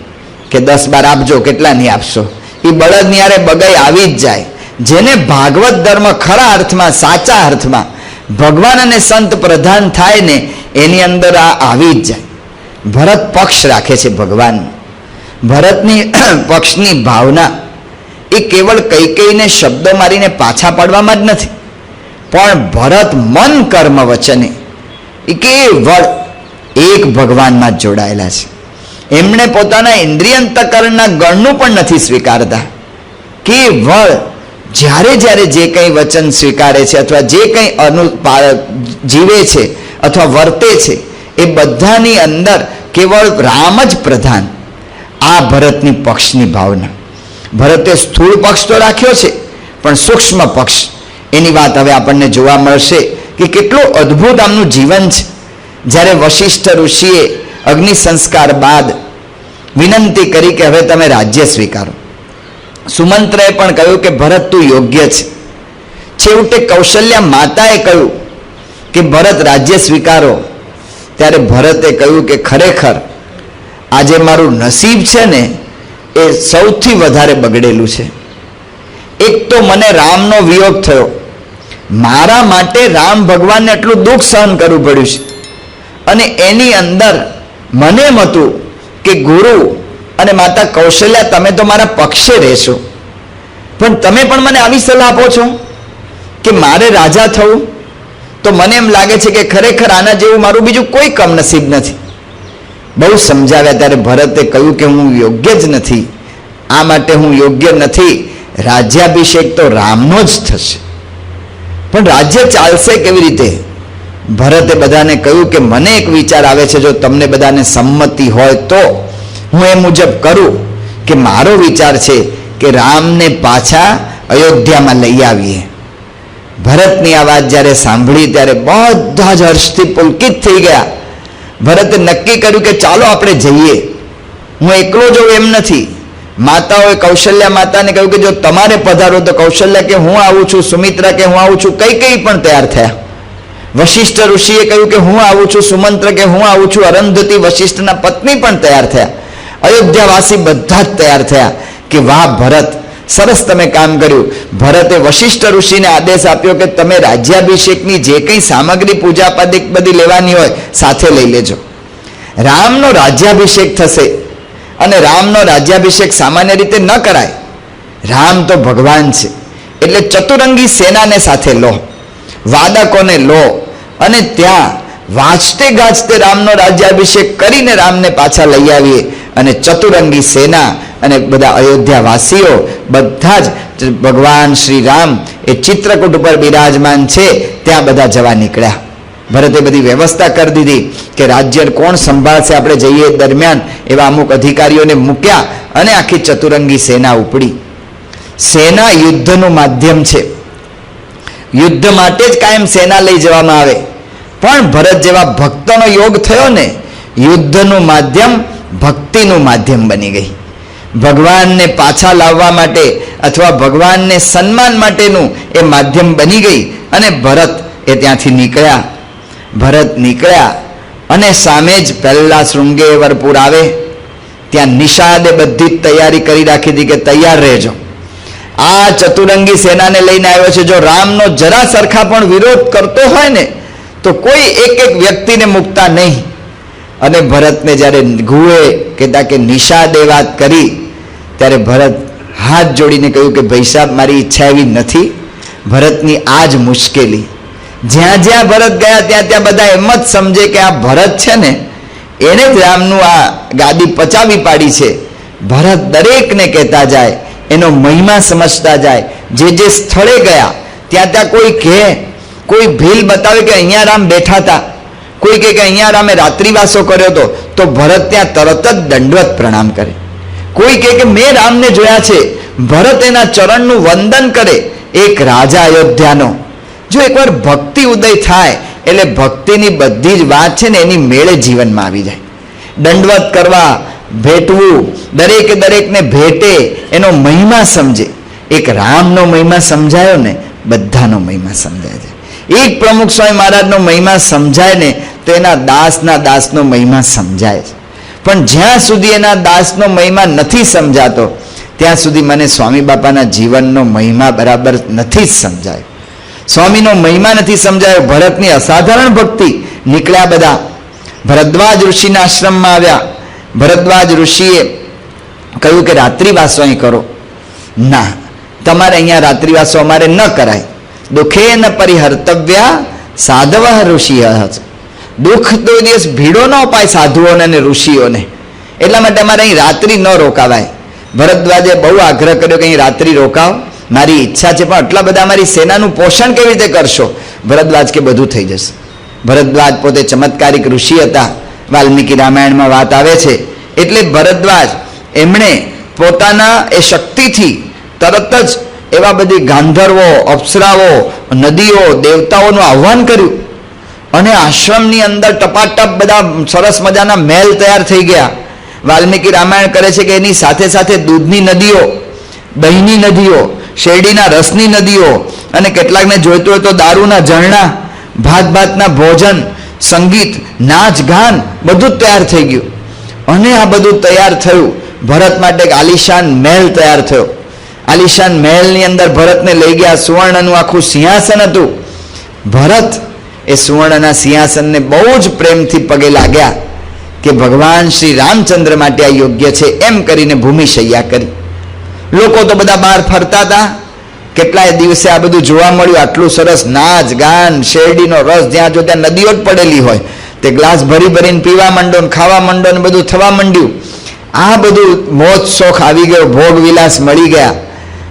કે 10-12 આપજો, કેટલા નહીં આપશો. એ બળદની હારે બગાઈ આવી જ જાય. જેને ભાગવત ધર્મ ખરા અર્થમાં, સાચા અર્થમાં ભગવાન અને સંત પ્રધાન થાય ને એની અંદર આ આવી જ જાય. ભરત પક્ષ રાખે છે ભગવાન. ભરતની પક્ષની ભાવના એ કેવળ કૈકેયીને શબ્દો મારીને પાછા પાડવામાં જ નથી, પણ ભરત મન કર્મ વચને એ કેવળ એક ભગવાનમાં જોડાયેલા છે. એમણે પોતાના ઇન્દ્રિયંતકરણના ગણનું પણ નથી સ્વીકારતા. કેવળ જ્યારે જ્યારે જે કંઈ વચન સ્વીકારે છે અથવા જે કંઈ જીવે છે અથવા વર્તે છે એ બધાની અંદર કેવળ રામ જ પ્રધાન. આ ભરતની પક્ષની ભાવના. ભરતે સ્થૂળ પક્ષ તો રાખ્યો છે પણ સૂક્ષ્મ પક્ષ એની વાત હવે આપણને જોવા મળશે કે કેટલું અદ્ભુત આમનું જીવન છે. જ્યારે વશિષ્ઠ ઋષિએ અગ્નિ સંસ્કાર બાદ વિનંતી કરી કે હવે તમે રાજ્ય સ્વીકારો, સુમંત્રએ પણ કહ્યું કે ભરત તું યોગ્ય છે. છેવટે કૌશલ્યા માતાએ કહ્યું કે ભરત રાજ્ય સ્વીકારો. ત્યારે ભરતે કહ્યું કે ખરેખર આજે મારું નસીબ છે ને એ સૌથી વધારે બગડેલું છે. એક તો મને રામનો વિયોગ થયો, મારા માટે રામ ભગવાનને એટલું દુઃખ સહન કરવું પડ્યું છે, અને એની અંદર મને એમ હતું કે ગુરુ અને માતા કૌશલ્યા તમે તો મારા પક્ષે રહેશો, પણ તમે પણ મને આવી સલાહ આપો છો કે મારે રાજા થવું. તો મને એમ લાગે છે કે ખરેખર આના જેવું મારું બીજું કોઈ કમનસીબ નથી. બહુ સમજાવ્યા ત્યારે ભરતે કહ્યું કે હું યોગ્ય જ નથી, આ માટે હું યોગ્ય નથી. રાજ્યાભિષેક તો રામનો જ થશે, પણ રાજ્ય ચાલશે કેવી રીતે? ભરતે બધાને કહ્યું કે મને એક વિચાર આવે છે, જો તમને બધાને સંમતિ હોય તો હું એ મુજબ કરું. કે મારો વિચાર છે કે રામને પાછા અયોધ્યામાં લઈ આવીએ. ભરતની આ વાત જ્યારે સાંભળી ત્યારે બધા જ હર્ષથી પુલકિત થઈ ગયા. ભરતે નક્કી કર્યું કે ચાલો આપણે જઈએ. હું એકલો જઉં એમ નથી. માતાઓએ કૌશલ્યા માતાને કહ્યું કે જો તમારે પધારો તો કૌશલ્યા કે હું આવું છું, સુમિત્રા કે હું આવું છું, કઈ પણ તૈયાર થયા. વશિષ્ઠ ઋષિએ કહ્યું કે હું આવું છું, સુમંત્ર કે હું આવું છું, અરુંધતી વશિષ્ઠના પત્ની પણ તૈયાર થયા. અયોધ્યાવાસી બધા જ તૈયાર થયા કે વાહ ભરત, સરસ તમે કામ કર્યું. ભરતે વશિષ્ઠ ઋષિને આદેશ આપ્યો કે તમે રાજ્યાભિષેકની જે કંઈ સામગ્રી પૂજાપાદિક બધી લેવાની હોય સાથે લઈ લેજો. રામનો રાજ્યાભિષેક થશે, અને રામનો રાજ્યાભિષેક સામાન્ય રીતે ન કરાય. રામ તો ભગવાન છે, એટલે ચતુરંગી સેનાને સાથે લો, વાદકોને લો, અને ત્યાં વાંચતે ગાજતે રામનો રાજ્યાભિષેક કરીને રામને પાછા લઈ આવીએ. અને ચતુરંગી સેના અને બધા અયોધ્યાવાસીઓ બધા જ ભગવાન શ્રી રામ એ ચિત્રકૂટ ઉપર બિરાજમાન છે ત્યાં બધા જવા નીકળ્યા. ભરતે બધી વ્યવસ્થા કરી દીધી કે રાજ્ય કોણ સંભાળશે, આપણે જઈએ દરમિયાન એવા અમુક અધિકારીઓને મૂક્યા, અને આખી ચતુરંગી સેના ઉપડી. સેના યુદ્ધનું માધ્યમ છે, યુદ્ધ માટે જ કાયમ સેના લઈ જવામાં આવે, પણ ભરત જેવા ભક્તનો યોગ થયો ને, યુદ્ધનું માધ્યમ ભક્તિનું માધ્યમ બની ગઈ. ભગવાનને પાછા લાવવા માટે અથવા ભગવાનને સન્માન માટેનું એ માધ્યમ બની ગઈ. અને ભરત એ ત્યાંથી નીકળ્યા. ભરત નીકળ્યા અને સામે જ પહેલા શૃંગેવરપુર આવે, ત્યાં નિષાદે બધી જ તૈયારી કરી રાખી હતી કે તૈયાર રહેજો, આ ચતુરંગી સેનાને લઈને આવ્યો છે. જો રામનો જરા સરખા પણ વિરોધ કરતો હોય ને તો કોઈ એક વ્યક્તિને મૂકતા નહીં. અને ભરતને જ્યારે ગુએ કહેતા કે નિષાદે વાત કરી ત્યારે ભરત હાથ જોડીને કહ્યું કે ભાઈ સાહેબ મારી ઈચ્છા એવી નથી. ભરતની આ જ મુશ્કેલી. જ્યાં જ્યાં ભરત ગયા ત્યાં ત્યાં બધા એમ જ સમજે કે આ ભરત છે ને એને જ રામનું આ ગાદી પચાવી પાડી છે. ભરત દરેકને કહેતા જાય, એનો મહિમા સમજતા જાય. જે સ્થળે ગયા ત્યાં ત્યાં કોઈ કહે, કોઈ ભીલ બતાવે કે અહીંયા રામ બેઠા હતા, કોઈ કહે કે અહીંયા રામે રાત્રિવાસો કર્યો હતો, તો ભરત ત્યાં તરત જ દંડવત પ્રણામ કરે. કોઈ કહે કે મેં રામને જોયા છે, ભરત એના ચરણનું વંદન કરે. એક રાજા અયોધ્યાનો જો એકવાર ભક્તિ ઉદય થાય એટલે ભક્તિની બધી જ વાત છે ને એની મેળે જીવનમાં આવી જાય. દંડવત કરવા, ભેટવું, દરેકે દરેકને ભેટે, એનો મહિમા સમજે. એક રામનો મહિમા સમજાયો ને બધાનો મહિમા સમજાય છે. એક પ્રમુખ સ્વામી મહારાજનો મહિમા સમજાય ને તો એના દાસનો મહિમા સમજાય છે. પણ જ્યાં સુધી એના દાસનો મહિમા નથી સમજાતો ત્યાં સુધી મને સ્વામી બાપાના જીવનનો મહિમા બરાબર નથી સમજાયો. સ્વામીનો મહિમા નથી સમજાયો. ભરતની અસાધારણ ભક્તિ. નીકળ્યા બધા, ભરદ્વાજ ઋષિના આશ્રમમાં આવ્યા. ભરદ્વાજ ઋષિએ કહ્યું કે રાત્રિવાસો અહીં કરો. ના, તમારે અહીંયા રાત્રિવાસો અમારે ન કરાય. દુઃખે ન પરિહર્તવ્યા સાધવ ઋષિ. દુઃખ તો દિવસ ભીડો ન અપાય સાધુઓને અને ઋષિઓને, એટલા માટે અમારે અહીં રાત્રિ ન રોકાવાય. ભરદ્વાજે બહુ આગ્રહ કર્યો કે અહીં રાત્રિ રોકાવ, મારી ઈચ્છા છે, પણ આટલા બધા અમારી સેનાનું પોષણ કેવી રીતે કરશો? ભરદ્વાજ કે બધું થઈ જશે. ભરદ્વાજ પોતે ચમત્કારિક ઋષિ હતા. વાલ્મીકી રામાયણમાં વાત આવે છે. એટલે ભરદ્વાજ એમણે પોતાના એ શક્તિથી તરત જ એવા બધી ગાંધર્વો, અપ્સરાઓ, નદીઓ, દેવતાઓનું આહ્વાન કર્યું, અને આશ્રમની અંદર ટપાટપ બધા સરસ મજાના મહેલ તૈયાર થઈ ગયા. વાલ્મીકી રામાયણ કરે છે કે એની સાથે સાથે દૂધની નદીઓ, દહીંની નદીઓ, શેરડીના રસની નદીઓ, અને કેટલાકને જોઈતું હોય તો દારૂના ઝરણા, ભાત ભાતના ભોજન, સંગીત, નાચ ગાન બધું જ તૈયાર થઈ ગયું. અને આ બધું તૈયાર થયું. ભરત માટે એક આલિશાન મહેલ તૈયાર થયો. આલિશાન મહેલની અંદર ભરતને લઈ ગયા. સુવર્ણનું આખું સિંહાસન હતું. ભરત એ સુવર્ણના સિંહાસનને બહુ જ પ્રેમથી પગે લાગ્યા કે ભગવાન શ્રી રામચંદ્ર માટે આ યોગ્ય છે, એમ કરીને ભૂમિશૈયા કરી. લોકો તો બધા બહાર ફરતા હતા. કેટલાય દિવસે આ બધું જોવા મળ્યું. આટલું સરસ નાચ ગાન, શેરડીનો રસ, જ્યાં જો ત્યાં નદીઓ જ પડેલી હોય તે ગ્લાસ ભરી ભરીને પીવા માંડો ને ખાવા માંડો ને બધું થવા માંડ્યું. આ બધું મોજ શોખ આવી ગયો, ભોગ વિલાસ મળી ગયા.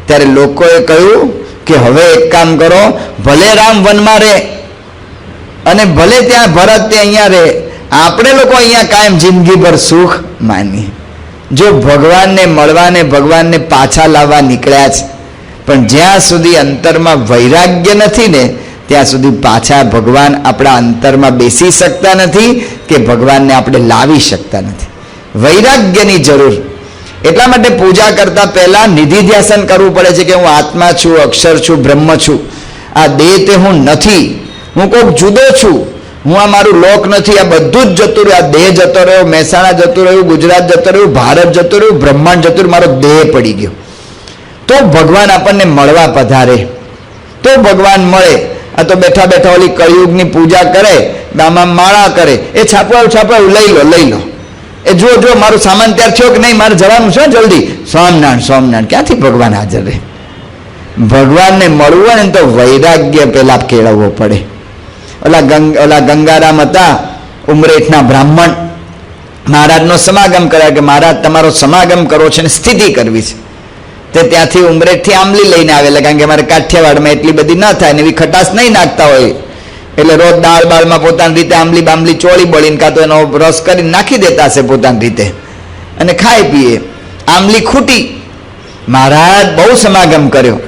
ત્યારે લોકોએ કહ્યું કે હવે એક કામ કરો, ભલે રામ વનમાં રહે અને ભલે ત્યાં ભરત તે અહીંયા રહે, આપણે લોકો અહીંયા કાયમ જિંદગીભર સુખ માનીએ. જો ભગવાનને મળવાને, ભગવાનને પાછા લાવવા નીકળ્યા છે, પણ જ્યાં સુધી અંતરમાં વૈરાગ્ય નથી ને ત્યાં સુધી પાછા ભગવાન આપણા અંતરમાં બેસી શકતા નથી કે ભગવાનને આપણે લાવી શકતા નથી. વૈરાગ્યની જરૂર. એટલા માટે પૂજા કરતા પહેલા નિધિધ્યાસન કરવું પડે છે કે હું આત્મા છું, અક્ષર છું, બ્રહ્મ છું. આ દેહ તે હું નથી, હું કોઈક જુદો છું, હું આ મારું લોક નથી. આ બધું જ જતું રહ્યું. આ દેહ જતો રહ્યો, મહેસાણા જતું રહ્યું, ગુજરાત જતું રહ્યું, ભારત જતું રહ્યું, બ્રહ્માંડ જતું રહ્યું, મારો દેહ પડી ગયો. તો ભગવાન આપણને મળવા પધારે, તો ભગવાન મળે. આ તો બેઠા બેઠા ઓલી કળિયુગની પૂજા કરે, આમાં માળા કરે, એ છાપવાયું લઈ લો. એ જો મારું સામાન તૈયાર થયો કે નહીં, મારે જવાનું છે જલ્દી, સોમનારાયણ. ક્યાંથી ભગવાન હાજર રહે? ભગવાનને મળવું હોય ને તો વૈરાગ્ય પેલા કેળવવો પડે. ઓલા ગંગારામ હતા, ઉમરેઠના બ્રાહ્મણ, મહારાજનો સમાગમ કર્યા કે મહારાજ તમારો સમાગમ કરવો છે ને સ્થિતિ કરવી છે. તે ત્યાંથી ઉમરેઠથી આંબલી લઈને આવેલા, કારણ કે અમારે કાઠિયાવાડમાં એટલી બધી ન થાય ને એવી ખટાશ નહીં નાખતા હોય, એટલે રોજ દાળ બાળમાં પોતાની રીતે આંબલી બાંબલી ચોળી બળીને કાં તો એનો રસ કરીને નાખી દેતા હશે પોતાની રીતે અને ખાઈ પીએ. આંબલી ખૂટી. મહારાજ બહુ સમાગમ કર્યો,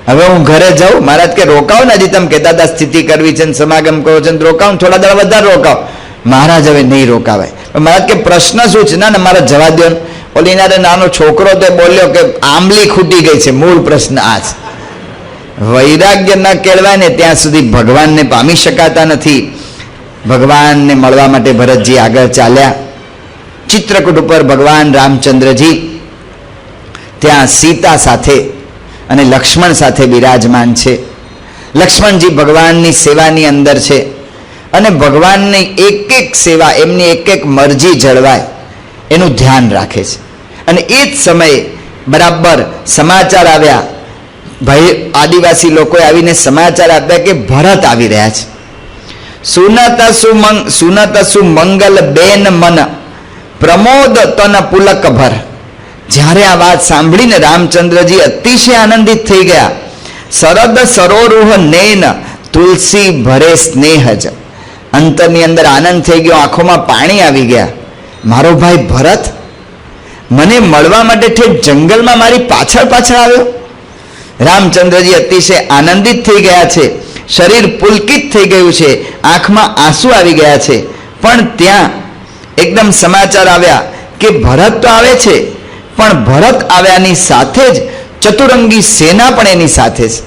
હવે હું ઘરે જાઉં. મહારાજ કે રોકાવ ને, હજી તમે કહેતા હતા સ્થિતિ કરવી છે ને સમાગમ કરવો છે, રોકાવ ને થોડા દાડા વધારે રોકાવ. મહારાજ હવે નહીં રોકાવાય. મહારાજ કે પ્રશ્ન શું છે? ના મારા જવા દો. ઓલીનારે નાનો છોકરો તે બોલ્યો કે આંબલી ખૂટી ગઈ છે, મૂળ પ્રશ્ન આ છે. વૈરાગ્ય ન કેળવાય ને ત્યાં સુધી ભગવાનને પામી શકાતા નથી. ભગવાનને મળવા માટે ભરતજી આગળ ચાલ્યા. ચિત્રકૂટ ઉપર ભગવાન રામચંદ્રજી ત્યાં સીતા સાથે અને લક્ષ્મણ સાથે બિરાજમાન છે. લક્ષ્મણજી ભગવાનની સેવાની અંદર છે અને ભગવાનની એક એક સેવા, એમની એક એક મરજી જળવાય એનું ધ્યાન રાખે છે. અને એ જ સમયે બરાબર સમાચાર આવ્યા, ભાઈ આદિવાસી લોકોએ આવીને સમાચાર આપ્યા કે ભરત આવી રહ્યા છે. સુનતસુ મંગલ બેન મન પ્રમોદ તન પુલક ભર. જ્યારે આ વાત સાંભળીને રામચંદ્રજી અતિશય આનંદિત થઈ ગયા. શરદ સરોરુહ નૈન તુલસી ભરે સ્નેહજ. અંતરની અંદર આનંદ થઈ ગયો, આંખોમાં પાણી આવી ગયા. મારો ભાઈ ભરત મને મળવા માટે ઠેઠ જંગલમાં મારી પાછળ આવ્યો. રામચંદ્રજી અતિશય આનંદિત થઈ ગયા છે, શરીર પુલકિત થઈ ગયું છે, આંખમાં આંસુ આવી ગયા છે. પણ ત્યાં એકદમ સમાચાર આવ્યા કે ભરત તો આવે છે, પણ ભરત આવ્યાની સાથે જ ચતુરંગી સેના પણ એની સાથે છે.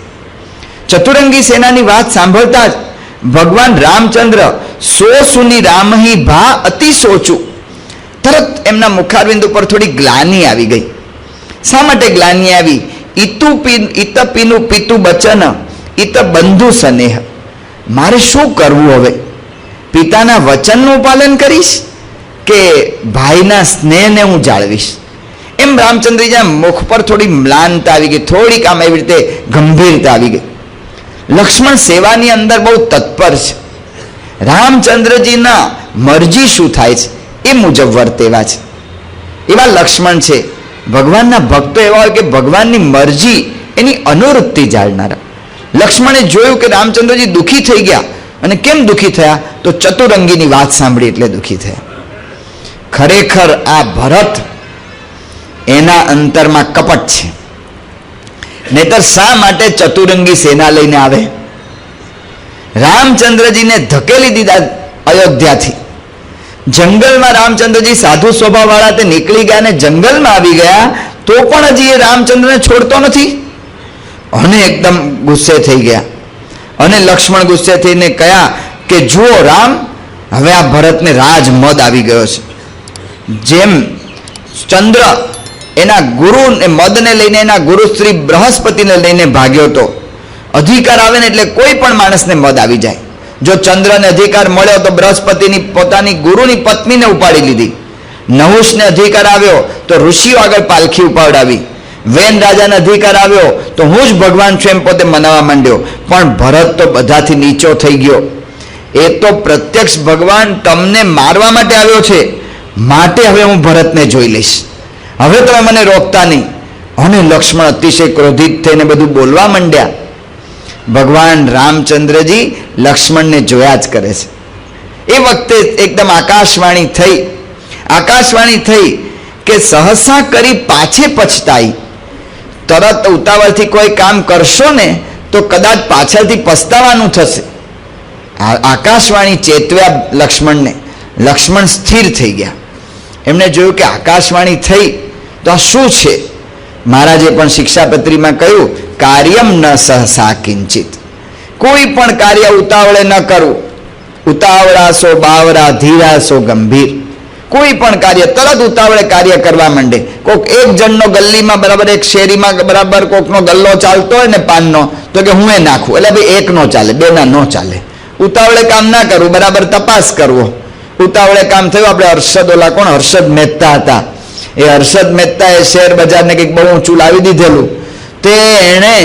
ચતુરંગી સેનાની વાત સાંભળતા જ ભગવાન રામચંદ્ર સુની રામહી ભા અતિ સોચું. તરત એમના મુખારવિંદ ઉપર થોડી ગ્લાની આવી ગઈ. શા માટે ગ્લાની આવી? ઇત પીનું પિતુ બચન ઇત બંધુ સ્નેહ. મારે શું કરવું હવે? પિતાના વચનનું પાલન કરીશ કે ભાઈના સ્નેહને હું જાળવીશ? એમ રામચંદ્રજીના મુખ પર થોડી મ્લાનતા આવી ગઈ, થોડીક આમ એવી રીતે ગંભીરતા આવી ગઈ. લક્ષ્મણ સેવાની અંદર બહુ તત્પર છે. રામચંદ્રજીના મરજી શું થાય છે એ મુજબ વર્તેવા છે, એવા લક્ષ્મણ છે. ભગવાનના ભક્તો એવા હોય કે ભગવાનની મરજી એની અનુવૃત્તિ જાળનારા. લક્ષ્મણે જોયું કે રામચંદ્રજી દુઃખી થઈ ગયા. અને કેમ દુઃખી થયા? તો ચતુરંગીની વાત સાંભળી એટલે દુઃખી થયા. ખરેખર આ ભરત એના અંતરમાં કપટ છે, નહીતર શા માટે ચતુરંગી સેના લઈને આવે? રામચંદ્રજીને ધકેલી દીધા અયોધ્યાથી. જંગલમાં રામચંદ્રજી સાધુ સ્વભાવવાળા તે નીકળી ગયા અને જંગલમાં આવી ગયા તો પણ હજી એ રામચંદ્રને છોડતો નથી. અને એકદમ ગુસ્સે થઈ ગયા. અને લક્ષ્મણ ગુસ્સે થઈને કહ્યા કે જુઓ રામ, હવે આ ભરતને રાજ મદ આવી ગયો છે. જેમ ચંદ્ર એના ગુરુ મદને લઈને એના ગુરુ શ્રી બૃહસ્પતિને લઈને ભાગ્યો હતો. અધિકાર આવે ને એટલે કોઈ પણ માણસને મદ આવી જાય. જો ચંદ્રને અધિકાર મળ્યો તો બૃહસ્પતિની પોતાની ગુરુની પત્નીને ઉપાડી લીધી. નહુષને અધિકાર આવ્યો તો ઋષિઓ આગળ પાલખી ઉપાડાવી. વેન રાજાને અધિકાર આવ્યો તો હું જ ભગવાન છું એમ પોતે મનાવવા માંડ્યો. પણ ભરત તો બધાથી નીચો થઈ ગયો. એ તો પ્રત્યક્ષ ભગવાન તમને મારવા માટે આવ્યો છે, માટે હવે હું ભરતને જોઈ લઈશ, હવે તમે મને રોકતા નહીં. અને લક્ષ્મણ અતિશય ક્રોધિત થઈને બધું બોલવા માંડ્યા. ભગવાન રામચંદ્રજી લક્ષ્મણને જોયા જ કરે છે. એ વખતે એકદમ આકાશવાણી થઈ કે સહસા કરી પાછે પછતાઈ. તરત ઉતાવળથી કોઈ કામ કરશો ને તો કદાચ પાછળથી પસ્તાવાનું થશે. આકાશવાણી ચેતવ્યા લક્ષ્મણને. લક્ષ્મણ સ્થિર થઈ ગયા. એમણે જોયું કે આકાશવાણી થઈ તો આ શું છે. મહારાજે પણ શિક્ષાપત્રીમાં કહ્યું, કાર્યમ ન સહસા કિંચિત. કોઈ પણ કાર્ય ઉતાવળે ન કરવું. ઉતાવળા સો બાવરા, ધીરા સો ગંભીર. કોઈ પણ કાર્ય તરત ઉતાવળે કાર્ય કરવા માંડે. કોઈક એક જણનો ગલ્લીમાં બરાબર, એક શેરીમાં બરાબર કોકનો ગલ્લો ચાલતો હોય ને પાનનો, તો કે હું એ નાખું. એટલે ભાઈ એક નો ચાલે, બે ના નો ચાલે. ઉતાવળે કામ ના કરવું, બરાબર તપાસ કરવો. ઉતાવળે કામ થયું. આપણે હર્ષદ મહેતા હતા. એ હર્ષદ મહેતાએ શેર બજારને કંઈક બહુ ઊંચું લાવી દીધેલું. તે એણે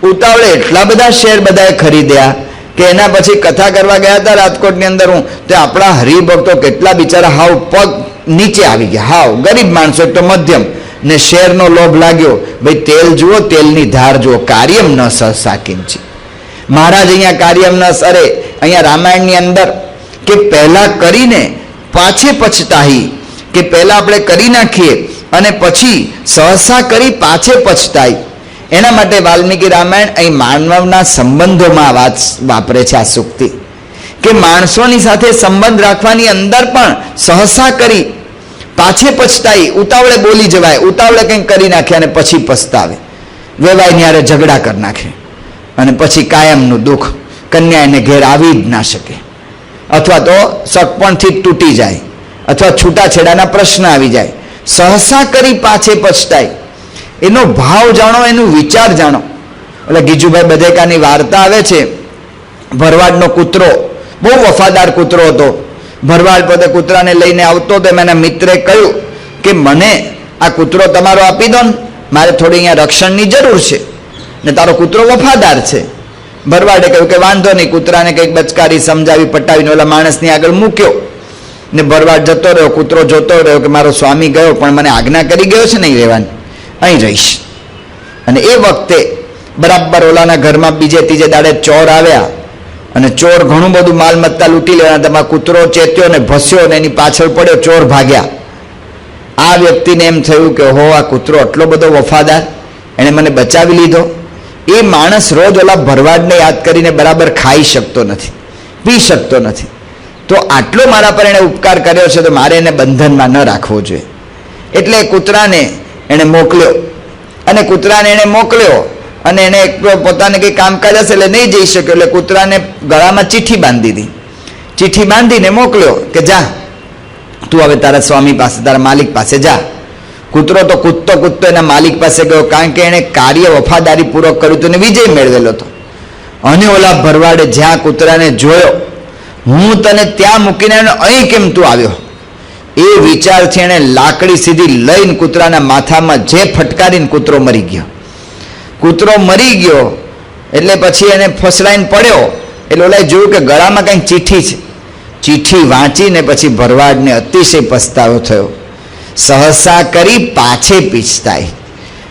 ઉતાવળે એટલા બધા શેર બધાએ ખરીદ્યા કે એના પછી કથા કરવા ગયા હતા રાજકોટની અંદર હું, તે આપણા હરિભક્તો કેટલા બિચારા હાવ પગ નીચે આવી ગયા. હાવ ગરીબ માણસો, એક તો મધ્યમ, ને શેરનો લોભ લાગ્યો. ભાઈ તેલ જુઓ, તેલની ધાર જુઓ. કાર્યમ ન સહસા કિંચિત. મહારાજ અહીંયા કાર્યમ ન સરે, અહીંયા રામાયણની અંદર કે પહેલા કરીને પાછે પછતાહી, કે પહેલા આપણે કરી નાખીએ અને પછી સહસા કરી પાછે પછતાઈ. એના માટે વાલ્મીકી રામાયણ અહીં માનવના સંબંધોમાં વાત વાપરે છે. આ સૂક્તિ કે માણસોની સાથે સંબંધ રાખવાની અંદર પણ સહસા કરી પાછે પછતાઈ. ઉતાવળે બોલી જવાય, ઉતાવળે કંઈક કરી નાખે અને પછી પસ્તાવે. વેવાઈને યારે ઝઘડા કરી નાખે અને પછી કાયમનું દુઃખ. કન્યા એને ઘેર આવી જ ના શકે, અથવા તો સગપણથી તૂટી જાય, અથવા છૂટાછેડાના પ્રશ્ન આવી જાય. સહસા કરી પાછે પછતાય. એનો ભાવ જાણો, એનું વિચાર જાણો. એટલે ગીજુભાઈ બધેકાની વાર્તા આવે છે. ભરવાડનો કૂતરો બહુ વફાદાર કૂતરો હતો. ભરવાડ પોતે કૂતરાને લઈને આવતો તો એના મિત્રે કહ્યું કે મને આ કૂતરો તમારો આપી દો ને, મારે થોડી અહીંયા રક્ષણની જરૂર છે ને તારો કૂતરો વફાદાર છે. ભરવાડે કહ્યું કે વાંધો નહીં. કૂતરાને કંઈક બચકારી સમજાવી પટાવીને ઓલા માણસની આગળ મૂક્યો ને ભરવાડ જતો રહ્યો. કૂતરો જોતો રહ્યો કે મારો સ્વામી ગયો પણ મને આજ્ઞા કરી ગયો છે નહીં રહેવાની, અહીં રહીશ. અને એ વખતે બરાબર ઓલાના ઘરમાં બીજે ત્રીજે દાડે ચોર આવ્યા અને ચોર ઘણું બધું માલ મત્તા લૂંટી લેવાના. તમારો કૂતરો ચેત્યો ને ભસ્યો ને એની પાછળ પડ્યો, ચોર ભાગ્યા. આ વ્યક્તિને એમ થયું કે હો, આ કૂતરો આટલો બધો વફાદાર, એણે મને બચાવી લીધો. એ માણસ રોજ ઓલા ભરવાડને યાદ કરીને બરાબર ખાઈ શકતો નથી, પી શકતો નથી. તો આટલો મારા પર એણે ઉપકાર કર્યો છે તો મારે એને બંધનમાં ન રાખવો જોઈએ. એટલે કૂતરાને એણે મોકલ્યો. અને કૂતરાને એણે મોકલ્યો અને એને પોતાને કંઈ કામકાજ હશે એટલે નહીં જઈ શક્યો. એટલે કૂતરાને ગળામાં ચિઠ્ઠી બાંધી દીધી. ચિઠ્ઠી બાંધીને મોકલ્યો કે જા તું હવે તારા સ્વામી પાસે, તારા માલિક પાસે જા. કૂતરો તો કૂદતો એના માલિક પાસે ગયો, કારણ કે એણે કાર્ય વફાદારી પૂર્વક કર્યું હતું અને વિજય મેળવેલો હતો. અને ઓલા ભરવાડે જ્યાં કૂતરાને જોયો, હું તને ત્યાં મૂકીને અહીં કેમ તું આવ્યો, એ વિચારથી એણે લાકડી સીધી લઈને કૂતરાના માથામાં જે ફટકારીને કૂતરો મરી ગયો. કૂતરો મરી ગયો એટલે પછી એને ફસડાઈને પડ્યો. એટલે ઓલાએ જોયું કે ગળામાં કંઈક ચિઠ્ઠી છે. ચિઠ્ઠી વાંચીને પછી ભરવાડને અતિશય પસ્તાવો થયો. સહસા કરી પાછે પીછતાય.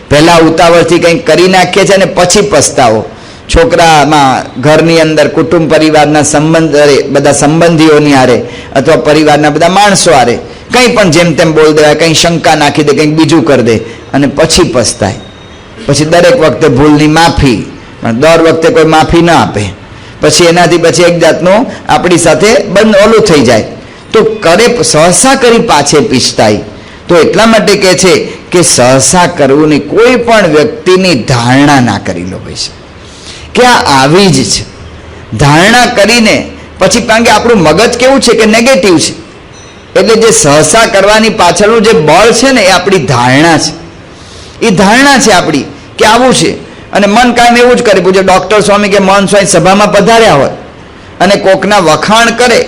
પહેલા ઉતાવળથી કંઈક કરી નાખીએ છે અને પછી પસ્તાવો. છોકરામાં ઘરની અંદર કુટુંબ પરિવારના સંબંધ, બધા સંબંધીઓની હારે અથવા પરિવારના બધા માણસો હારે કંઈ પણ જેમ તેમ બોલ દેવાય, કંઈ શંકા નાખી દે, કંઈક બીજું કરી દે અને પછી પસ્તાય. પછી દરેક વખતે ભૂલની માફી, પણ દર વખતે કોઈ માફી ન આપે. પછી એનાથી પછી એક જાતનું આપણી સાથે બંધ ઓલું થઈ જાય. તો કરે સહસા કરી પાછે પીછતાય. તો એટલા માટે કહે છે કે સહસા કરવું નહીં. કોઈ પણ વ્યક્તિની ધારણા ના કરી લો ભાઈ, કે આ આવી જ છે. ધારણા કરીને પછી, કારણ કે આપણું મગજ કેવું છે કે નેગેટિવ છે, એટલે જે સહસા કરવાની પાછળનું જે બળ છે ને એ આપણી ધારણા છે. એ ધારણા છે આપણી કે આવું છે. અને મન કાયમ એવું જ કરે. પૂછે ડૉક્ટર સ્વામી કે મોહન સ્વામી સભામાં પધાર્યા હોય અને કોકના વખાણ કરે,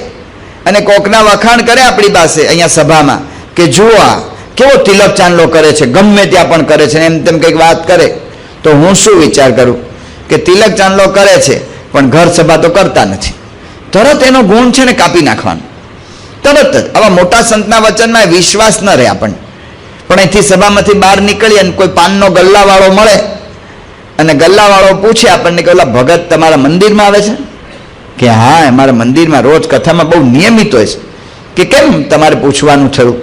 અને કોકના વખાણ કરે આપણી પાસે અહીંયા સભામાં કે જુઓ આ કેવો તિલક ચાંદલો કરે છે, ગમે ત્યાં પણ કરે છે, એમ તેમ કંઈક વાત કરે, તો હું શું વિચાર કરું કે તિલક ચાંદલો કરે છે પણ ઘર સભા તો કરતા નથી. તરત એનો ગુણ છે ને કાપી નાખવાનો, તરત જ. આવા મોટા સંતના વચનમાં વિશ્વાસ ન રહે આપણને. પણ અહીંથી સભામાંથી બહાર નીકળીએ અને કોઈ પાનનો ગલ્લાવાળો મળે અને ગલ્લાવાળો પૂછે આપણને કે ઓલા ભગત તમારા મંદિરમાં આવે છે? કે હા, અમારા મંદિરમાં રોજ કથામાં બહુ નિયમિત હોય છે. કે કેમ તમારે પૂછવાનું થયું?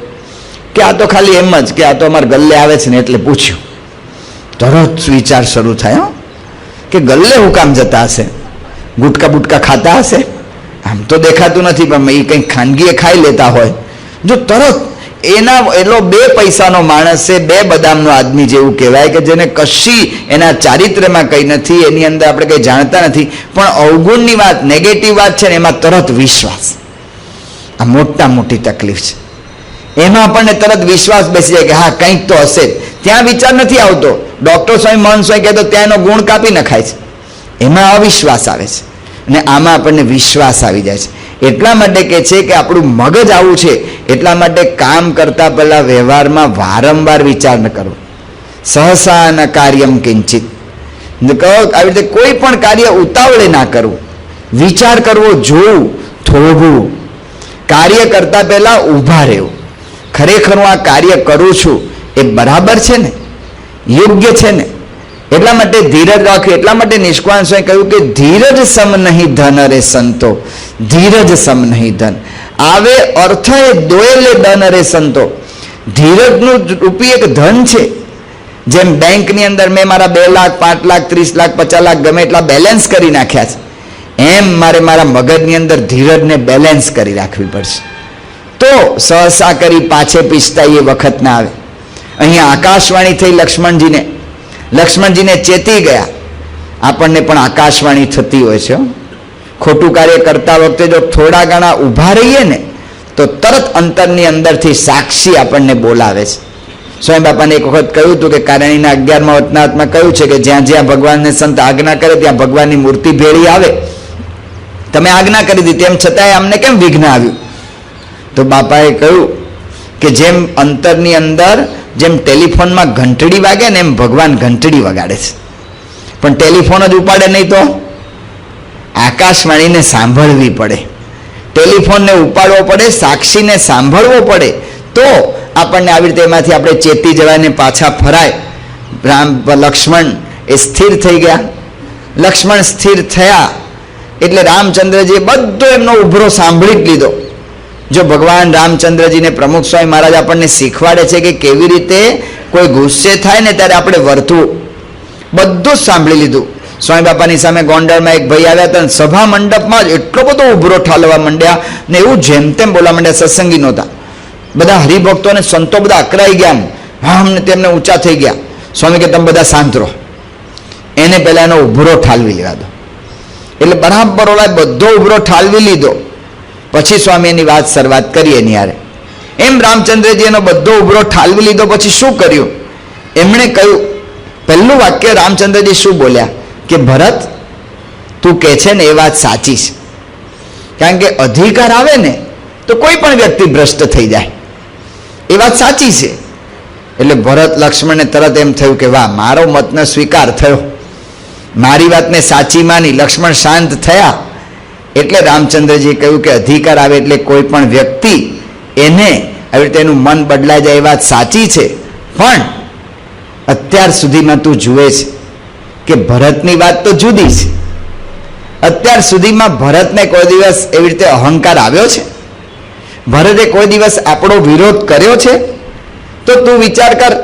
કે આ તો ખાલી એમ જ, કે આ તો અમારે ગલ્લે આવે છે ને એટલે પૂછ્યું. તરત વિચાર શરૂ થાય કે ગલ્લે હું કામ જતા હશે? ગુટકા બુટકા ખાતા હશે? આમ તો દેખાતું નથી, પણ એ કંઈક ખાનગીએ ખાઈ લેતા હોય. જો તરત એના એટલો 2 પૈસાનો માણસ છે, 2 બદામનો આદમી જેવું કહેવાય, કે જેને કશી એના ચારિત્ર્યમાં કંઈ નથી, એની અંદર આપણે કંઈ જાણતા નથી, પણ અવગુણની વાત, નેગેટિવ વાત છે ને એમાં તરત વિશ્વાસ. આ મોટી તકલીફ છે. એમાં આપણને તરત વિશ્વાસ બેસી જાય કે હા કંઈક તો હશે. ત્યાં વિચાર નથી આવતો. ડૉક્ટર સ્વામી મોહન સ્વામી કહે તો ત્યાં એનો ગુણ કાપી નખાય છે. એમાં અવિશ્વાસ આવે છે, અને આમાં આપણને વિશ્વાસ આવી જાય છે. એટલા માટે કહે છે કે આપણું મગજ આવું છે, એટલા માટે કામ કરતા પહેલા વ્યવહારમાં વારંવાર વિચાર ન કરવો. સહસા ન કાર્યમ કિંચિત. આવી રીતે કોઈ પણ કાર્ય ઉતાવળે ના કરવું, વિચાર કરવો, જોવું, થોભવું. કાર્ય કરતા પહેલા ઊભા રહેવું. ખરેખર હું આ કાર્ય કરું છું એ બરાબર છે ને, યોગ્ય છે ને? એટલા માટે ધીરજ રાખવી. એટલા માટે નિષ્કાળ સ્વામી કહ્યું કે ધીરજ સમ નહીં ધન રે સંતો, ધીરજ સમ નહીં ધન. આવે અર્થ એ દોયલે ધન રે સંતો. ધીરજનું રૂપી એક ધન છે. જેમ બેંકની અંદર મેં મારા 2 લાખ 5 લાખ 30 લાખ 50 લાખ ગમે એટલા બેલેન્સ કરી નાખ્યા છે, એમ મારે મારા મગજની અંદર ધીરજને બેલેન્સ કરી રાખવી પડશે. તો સહસા કરી પાછે પીછતા એ વખત ના આવે. અહીંયા આકાશવાણી થઈ લક્ષ્મણજીને ચેતી ગયા. આપણને પણ આકાશવાણી થતી હોય છે. ખોટું કાર્ય કરતા વખતે જો થોડા ઘણા ઊભા રહીએ ને તો તરત અંતરની અંદરથી સાક્ષી આપણને બોલાવે છે. સ્વામી બાપાને એક વખત કહ્યું હતું કે કારણીના 11મા વતનાથમાં કહ્યું છે કે જ્યાં જ્યાં ભગવાનને સંત આજ્ઞા કરે ત્યાં ભગવાનની મૂર્તિ ભેળી આવે. તમે આજ્ઞા કરી દીધી, તેમ છતાંય અમને કેમ વિઘ્ન આવ્યું? તો બાપાએ કહ્યું કે જેમ અંતરની અંદર જેમ ટેલિફોનમાં ઘંટડી વાગે ને એમ ભગવાન ઘંટડી વગાડે છે, પણ ટેલિફોન જ ઉપાડે નહીં તો આકાશવાણીને સાંભળવી પડે. ટેલિફોનને ઉપાડવો પડે, સાક્ષીને સાંભળવો પડે, તો આપણને આવી રીતે એમાંથી આપણે ચેતી જવાને પાછા ફરાય. લક્ષ્મણ એ સ્થિર થઈ ગયા. લક્ષ્મણ સ્થિર થયા એટલે રામચંદ્રજીએ બધો એમનો ઉભરો સાંભળી જ લીધો. જો ભગવાન રામચંદ્રજીને પ્રમુખ સ્વામી મહારાજ આપણને શીખવાડે છે કે કેવી રીતે કોઈ ગુસ્સે થાય ને ત્યારે આપણે વર્તવું, બધું જ સાંભળી લીધું. સ્વામી બાપાની સામે ગોંડલમાં એક ભાઈ આવ્યા હતા, સભા મંડપમાં જ એટલો બધો ઉભરો ઠાલવા માંડ્યા ને એવું જેમ તેમ બોલવા માંડ્યા. સત્સંગી નહોતા, બધા હરિભક્તો અને સંતો બધા અકરાઈ ગયા, આમને તેમને ઊંચા થઈ ગયા. સ્વામી કે તમે બધા શાંત રહો, એને પહેલા એનો ઉભરો ઠાલવી લેવા દો. એટલે બરાબર ઓલા બધો ઉભરો ઠાલવી લીધો. પછી સ્વામી એની વાત શરૂઆત કરી એની યારે. એમ રામચંદ્રજી એનો બધો ઉભરો ઠાલવી લીધો. પછી શું કર્યું? એમણે કહ્યું, પહેલું વાક્ય રામચંદ્રજી શું બોલ્યા કે ભરત તું કહે છે ને એ વાત સાચી છે. કારણ કે અધિકાર આવે ને તો કોઈ પણ વ્યક્તિ ભ્રષ્ટ થઈ જાય, એ વાત સાચી છે. એટલે ભરત લક્ષ્મણને તરત એમ થયું કે વાહ, મારો મતનો સ્વીકાર થયો, મારી વાતને સાચી માની. લક્ષ્મણ શાંત થયા. એટલે રામચંદ્રજીએ કહ્યું કે અધિકાર આવે એટલે કોઈ પણ વ્યક્તિ એને આવી રીતે એનું મન બદલાઈ જાય, એ વાત સાચી છે. પણ અત્યાર સુધીમાં તું જુએ છે કે ભરતની વાત તો જુદી છે. અત્યાર સુધીમાં ભરતને કોઈ દિવસ એવી રીતે અહંકાર આવ્યો છે? ભરતે કોઈ દિવસ આપણો વિરોધ કર્યો છે? તો તું વિચાર કર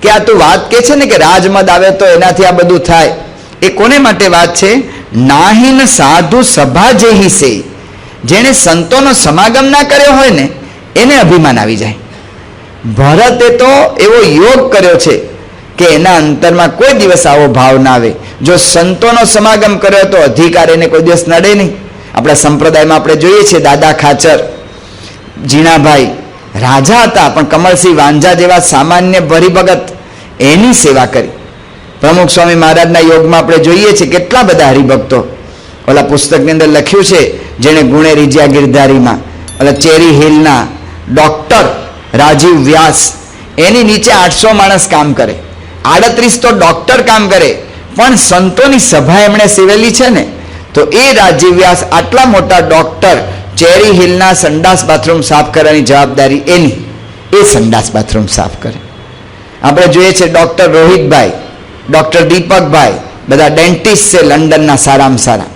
કે આ તું વાત કે છે ને કે રાજમદ આવે તો એનાથી આ બધું થાય, એ કોને માટે વાત છે? નાહીન સાધુ સભા જેહી સે. જેણે સંતોનો સમાગમ ના કર્યો હોય ને એને અભિમાન આવી જાય. ભરતે તો એવો યોગ કર્યો છે કે એના અંતરમાં કોઈ દિવસ આવો ભાવ ના આવે. જો સંતોનો સમાગમ કર્યો તો અધિકાર એને કોઈ દિવસ નડે નહીં. આપણા સંપ્રદાયમાં આપણે જોઈએ છીએ દાદા ખાચર, જીણાભાઈ રાજા હતા પણ કમળસિંહ વાંઝા જેવા સામાન્ય ભરીભગત એની સેવા કરી. પ્રમુખ સ્વામી મહારાજના યોગમાં આપણે જોઈએ છીએ કેટલા બધા હરિભક્તો. ઓલા પુસ્તકની અંદર લખ્યું છે જેણે ગુણે રીજ્યા ગિરધારીમાં, ઓલા ચેરી હિલના ડોક્ટર રાજીવ વ્યાસ, એની નીચે 800 માણસ કામ કરે, 38 તો ડોક્ટર કામ કરે, પણ સંતોની સભા એમણે સેવેલી છે ને, તો એ રાજીવ વ્યાસ આટલા મોટા ડોક્ટર ચેરી હિલના સંડાસ બાથરૂમ સાફ કરવાની જવાબદારી એની, એ સંડાસ બાથરૂમ સાફ કરે. આપણે જોઈએ છે ડોક્ટર રોહિતભાઈ, ડોક્ટર દીપકભાઈ, બધા ડેન્ટિસ્ટ છે લંડનના સારામાં સારા,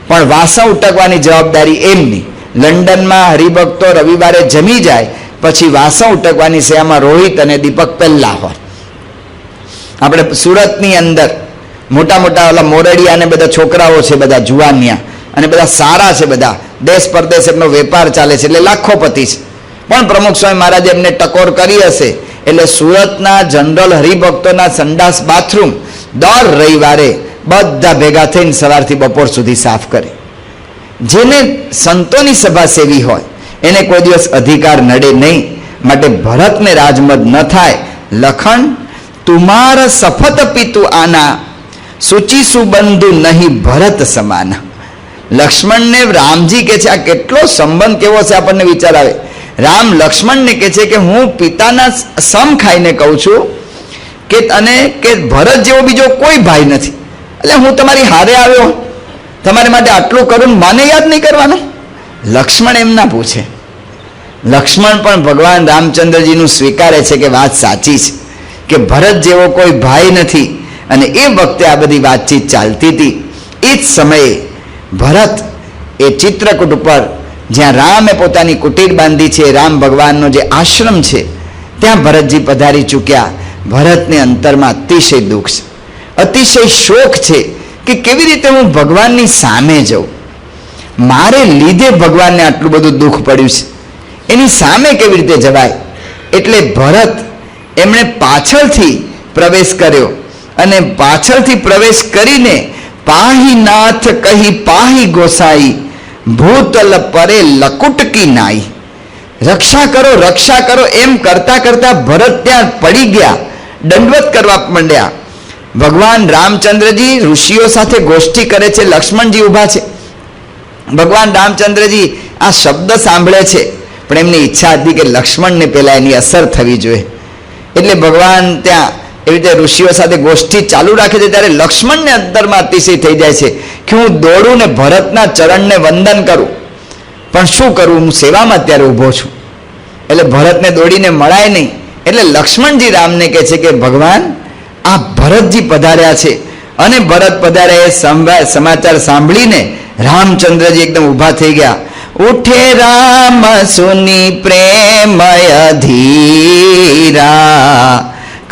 પણ વાસણ ઉટકવાની જવાબદારી એમની. લંડનમાં હરિભક્તો રવિવારે જમી જાય પછી વાસણ ઉટકવાની સેવામાં રોહિત અને દીપક પહેલા હોય. આપણે સુરતની અંદર મોટા મોટા ઓલા મોરડિયા અને બધા છોકરાઓ છે, બધા જુવાનિયા અને બધા સારા છે, બધા દેશ પરદેશ એમનો વેપાર ચાલે છે, એટલે લાખોપતિ છે. પણ પ્રમુખ સ્વામી મહારાજે એમને ટકોર કરી હશે એટલે સુરતના જનરલ હરિભક્તોના સંડાસ બાથરૂમ દર રવિવારે બધા ભેગા થઈને સવારથી બપોર સુધી સાફ કરે. જેને સંતોની સભા સેવી હોય એને કોઈ દિવસ અધિકાર નડે નહીં. માટે ભરતને રાજમદ ન થાય. લખણ તુમાર સફત પિતુ આના, સુચિ સુબંધુ નહીં ભરત સમાના. લક્ષ્મણને રામજી કે છે, આ કેટલો સંબંધ કેવો છે આપણને વિચાર આવે. રામ લક્ષ્મણને કે છે કે હું પિતાના સમ ખાઈને કહું છું કે અને કે ભરત જેવો બીજો કોઈ ભાઈ નથી, એટલે હું તમારી હારે આવ્યો, તમારે માટે આટલું કરું માને યાદ નહીં કરવાનું. લક્ષ્મણ એમ ના પૂછે. લક્ષ્મણ પણ ભગવાન રામચંદ્રજીનું સ્વીકારે છે કે વાત સાચી છે કે ભરત જેવો કોઈ ભાઈ નથી. અને એ વખતે આ બધી વાતચીત ચાલતી હતી. એ જ સમયે ભરત એ ચિત્રકૂટ ઉપર જ્યાં રામે પોતાની કુટીર બાંધી છે, રામ ભગવાનનો જે આશ્રમ છે, ત્યાં ભરતજી પધારી ચૂક્યા. ભરતને અંતરમાં અતિશય દુઃખ છે, અતિશય શોક છે કે કેવી રીતે હું ભગવાનની સામે જઉં, મારે લીધે ભગવાનને આટલું બધું દુઃખ પડ્યું છે, એની સામે કેવી રીતે જવાય. એટલે ભરત એમણે પાછળથી પ્રવેશ કર્યો અને પાછળથી પ્રવેશ કરીને પાહી નાથ કહી પાહી ગોસાઈ, ભૂતલ પરે લકુટકી નાઈ. રક્ષા કરો એમ કરતા કરતા ભરત ત્યાં પડી ગયા, દંડવત કરવા માંડ્યા. ભગવાન રામચંદ્રજી ઋષિઓ સાથે ગોષ્ઠી કરે છે, લક્ષ્મણજી ઊભા છે. ભગવાન રામચંદ્રજી આ શબ્દ સાંભળે છે પણ એમની ઈચ્છા હતી કે લક્ષ્મણને પહેલા એની અસર થવી જોઈએ. એટલે ભગવાન ત્યાં એવી રીતે ઋષિઓ સાથે ગોષ્ઠી ચાલુ રાખે છે. ત્યારે લક્ષ્મણને અંતરમાં અતિશય થઈ જાય છે કે હું દોડું ને ભરતના ચરણને વંદન કરું, પણ શું કરું, હું સેવામાં અત્યારે ઊભો છું. એટલે ભરતને દોડીને મળાય નહીં. એટલે લક્ષ્મણજી રામને કહે છે કે ભગવાન આ ભરતજી પધાર્યા છે. અને ભરત પધાર્યા એ સમાચાર સાંભળીને રામચંદ્રજી એકદમ ઊભા થઈ ગયા. ઉઠે રામ સુની પ્રેમય ધીરા,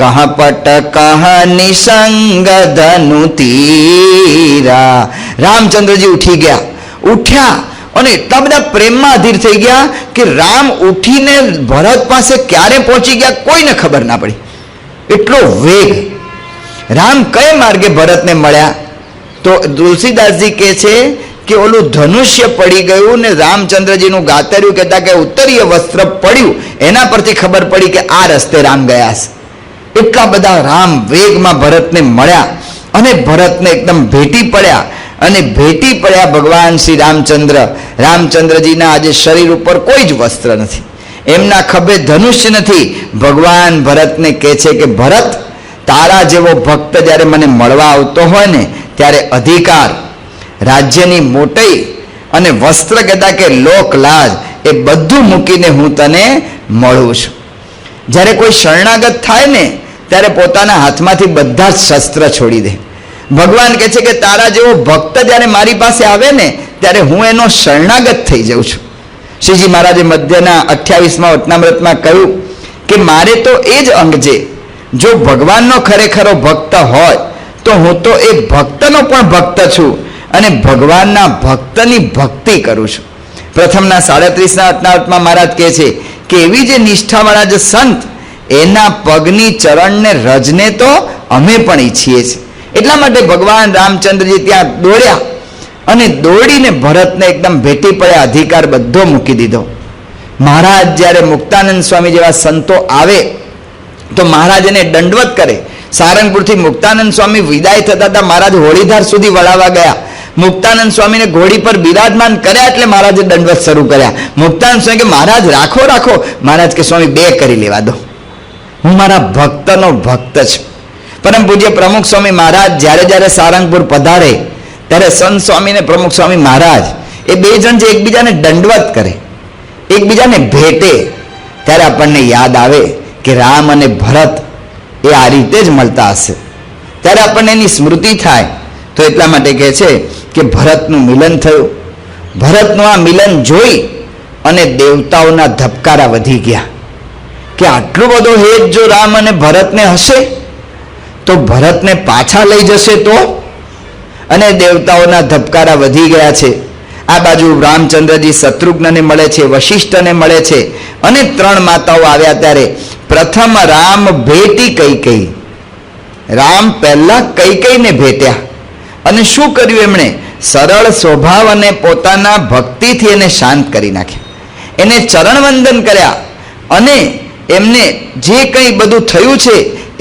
કહપટ કહ નિસંગ ધનુ તીરા. રામચંદ્રજી ઉઠ્યા અને એટલા બધા પ્રેમમાં અધીર થઈ ગયા કે રામ ઉઠીને ભરત પાસે ક્યારે પહોંચી ગયા કોઈને ખબર ના પડી. એટલો વેગ. રામ કઈ માર્ગે ભરતને મળ્યા? તો તુલસીદાસજી કહે છે કે ઓલું ધનુષ્ય પડી ગયું ને રામચંદ્રજીનું ગાતર્યું કહેતા કે ઉત્તરીય વસ્ત્ર પડ્યું, એના પરથી ખબર પડી કે આ રસ્તે રામ ગયા છે. એટલા બધા રામ વેગમાં ભરતને મળ્યા અને ભરતને એકદમ ભેટી પડ્યા ભગવાન શ્રી રામચંદ્રજીના આજે શરીર ઉપર કોઈ જ વસ્ત્ર નથી, એમના ખભે ધનુષ્ય નથી. ભગવાન ભરતને કહે છે કે ભરત, તારા જેવો ભક્ત જ્યારે મને મળવા આવતો હોય ને ત્યારે અધિકાર, રાજ્યની મોટઈ અને વસ્ત્ર કહેતા કે લોકલાજ એ બધું મૂકીને હું તને મળું છું. જ્યારે કોઈ શરણાગત થાય ને ત્યારે પોતાના હાથમાંથી બધા જ શસ્ત્ર છોડી દે. ભગવાન કહે છે કે તારા જેવો ભક્ત જ્યારે મારી પાસે આવે ને ત્યારે હું એનો શરણાગત થઈ જાઉં છું. શ્રીજી મહારાજે મધ્યના 28મા વચનામૃતમાં કહ્યું કે મારે તો એ જ અંગ છે, જો ભગવાનનો ખરેખરો ભક્ત હોય તો હું તો એ ભક્તનો પણ ભક્ત છું અને ભગવાનના ભક્તની ભક્તિ કરું છું. પ્રથમના 37ના વચનામૃતમાં મહારાજ કહે છે કે એવી જે નિષ્ઠાવાળા જે સંત એના પગની ચરણને રજને તો અમે પણ ઈચ્છીએ છીએ. એટલા માટે ભગવાન રામચંદ્રજી ત્યાં દોડ્યા અને દોડીને ભરતને એકદમ ભેટી પડ્યા, અધિકાર બધો મૂકી દીધો. મહારાજ જ્યારે મુક્તાનંદ સ્વામી જેવા સંતો આવે તો મહારાજ એને દંડવત કરે. સારંગપુરથી મુક્તાનંદ સ્વામી વિદાય થતા હતા, મહારાજ હોળીધાર સુધી વળાવવા ગયા. મુક્તાનંદ સ્વામીને ઘોડી પર બિરાજમાન કર્યા એટલે મહારાજે દંડવત શરૂ કર્યા. મુક્તાનંદ સ્વામી કે મહારાજ રાખો રાખો. મહારાજ કે સ્વામી 2 કરી લેવા દો, હું મારા ભક્તનો ભક્ત છું. પરમ પૂજ્ય પ્રમુખ સ્વામી મહારાજ જ્યારે જ્યારે સારંગપુર પધારે ત્યારે સંત સ્વામી ને પ્રમુખ સ્વામી મહારાજ એ 2 જણ જે એકબીજાને દંડવત કરે, એકબીજાને ભેટે, ત્યારે આપણને યાદ આવે કે રામ અને ભરત એ આ રીતે જ મળતા હશે. ત્યારે આપણને એની સ્મૃતિ થાય. તો એટલા માટે કહે છે કે ભરતનું મિલન થયું. ભરતનું આ મિલન જોઈ અને દેવતાઓના ધબકારા વધી ગયા કે આટલો બધો હેત જો રામ અને ભરતને હશે તો ભરતને પાછા લઈ જશે તો. અને દેવતાઓના ધબકારા વધી ગયા છે. આ બાજુ રામચંદ્રજી શત્રુઘ્નને મળે છે, વશિષ્ઠને મળે છે અને 3 માતાઓ આવ્યા. ત્યારે પ્રથમ રામ ભેટી કૈકેયી. રામ પહેલા કૈકેયીને ભેટ્યા અને શું કર્યું એમણે? સરળ સ્વભાવ અને પોતાના ભક્તિથી એને શાંત કરી નાખ્યા. એને ચરણવંદન કર્યા અને એમને જે કંઈ બધું થયું છે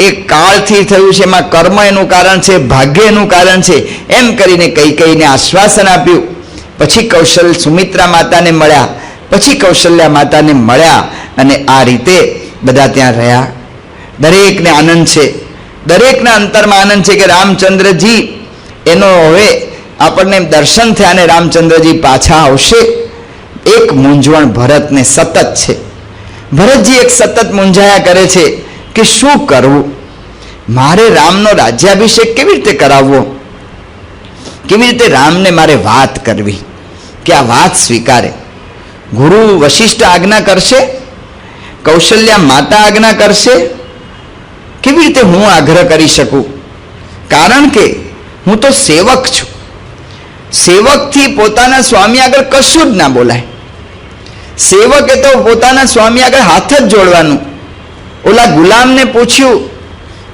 એ કાળથી થયું છે, એમાં કર્મ એનું કારણ છે, ભાગ્ય એનું કારણ છે, એમ કરીને કૈકેયીને આશ્વાસન આપ્યું. પછી સુમિત્રા માતાને મળ્યા, પછી કૌશલ્યા માતાને મળ્યા અને આ રીતે બધા ત્યાં રહ્યા. દરેકને આનંદ છે, દરેકના અંતરમાં આનંદ છે કે રામચંદ્રજી એનો હવે આપણને દર્શન થયા અને રામચંદ્રજી પાછા આવશે. એક મૂંઝવણ ભરતને સતત છે. ભરતજી એક સતત મૂંઝાયા કરે છે કે શું કરવું, મારે રામનો રાજ્યાભિષેક કેવી રીતે કરાવવો, કેવી રીતે રામને મારે વાત કરવી કે આ વાત સ્વીકારે. ગુરુ વશિષ્ઠ આજ્ઞા કરશે, કૌશલ્યા માતા આજ્ઞા કરશે, કેવી રીતે હું આગ્રહ કરી શકું? કારણ કે હું તો સેવક છું. સેવકથી પોતાના સ્વામી આગળ કશું જ ના બોલાય. સેવકે તો પોતાના સ્વામી આગળ હાથ જ જોડવાનું. ઓલા ગુલામને પૂછ્યું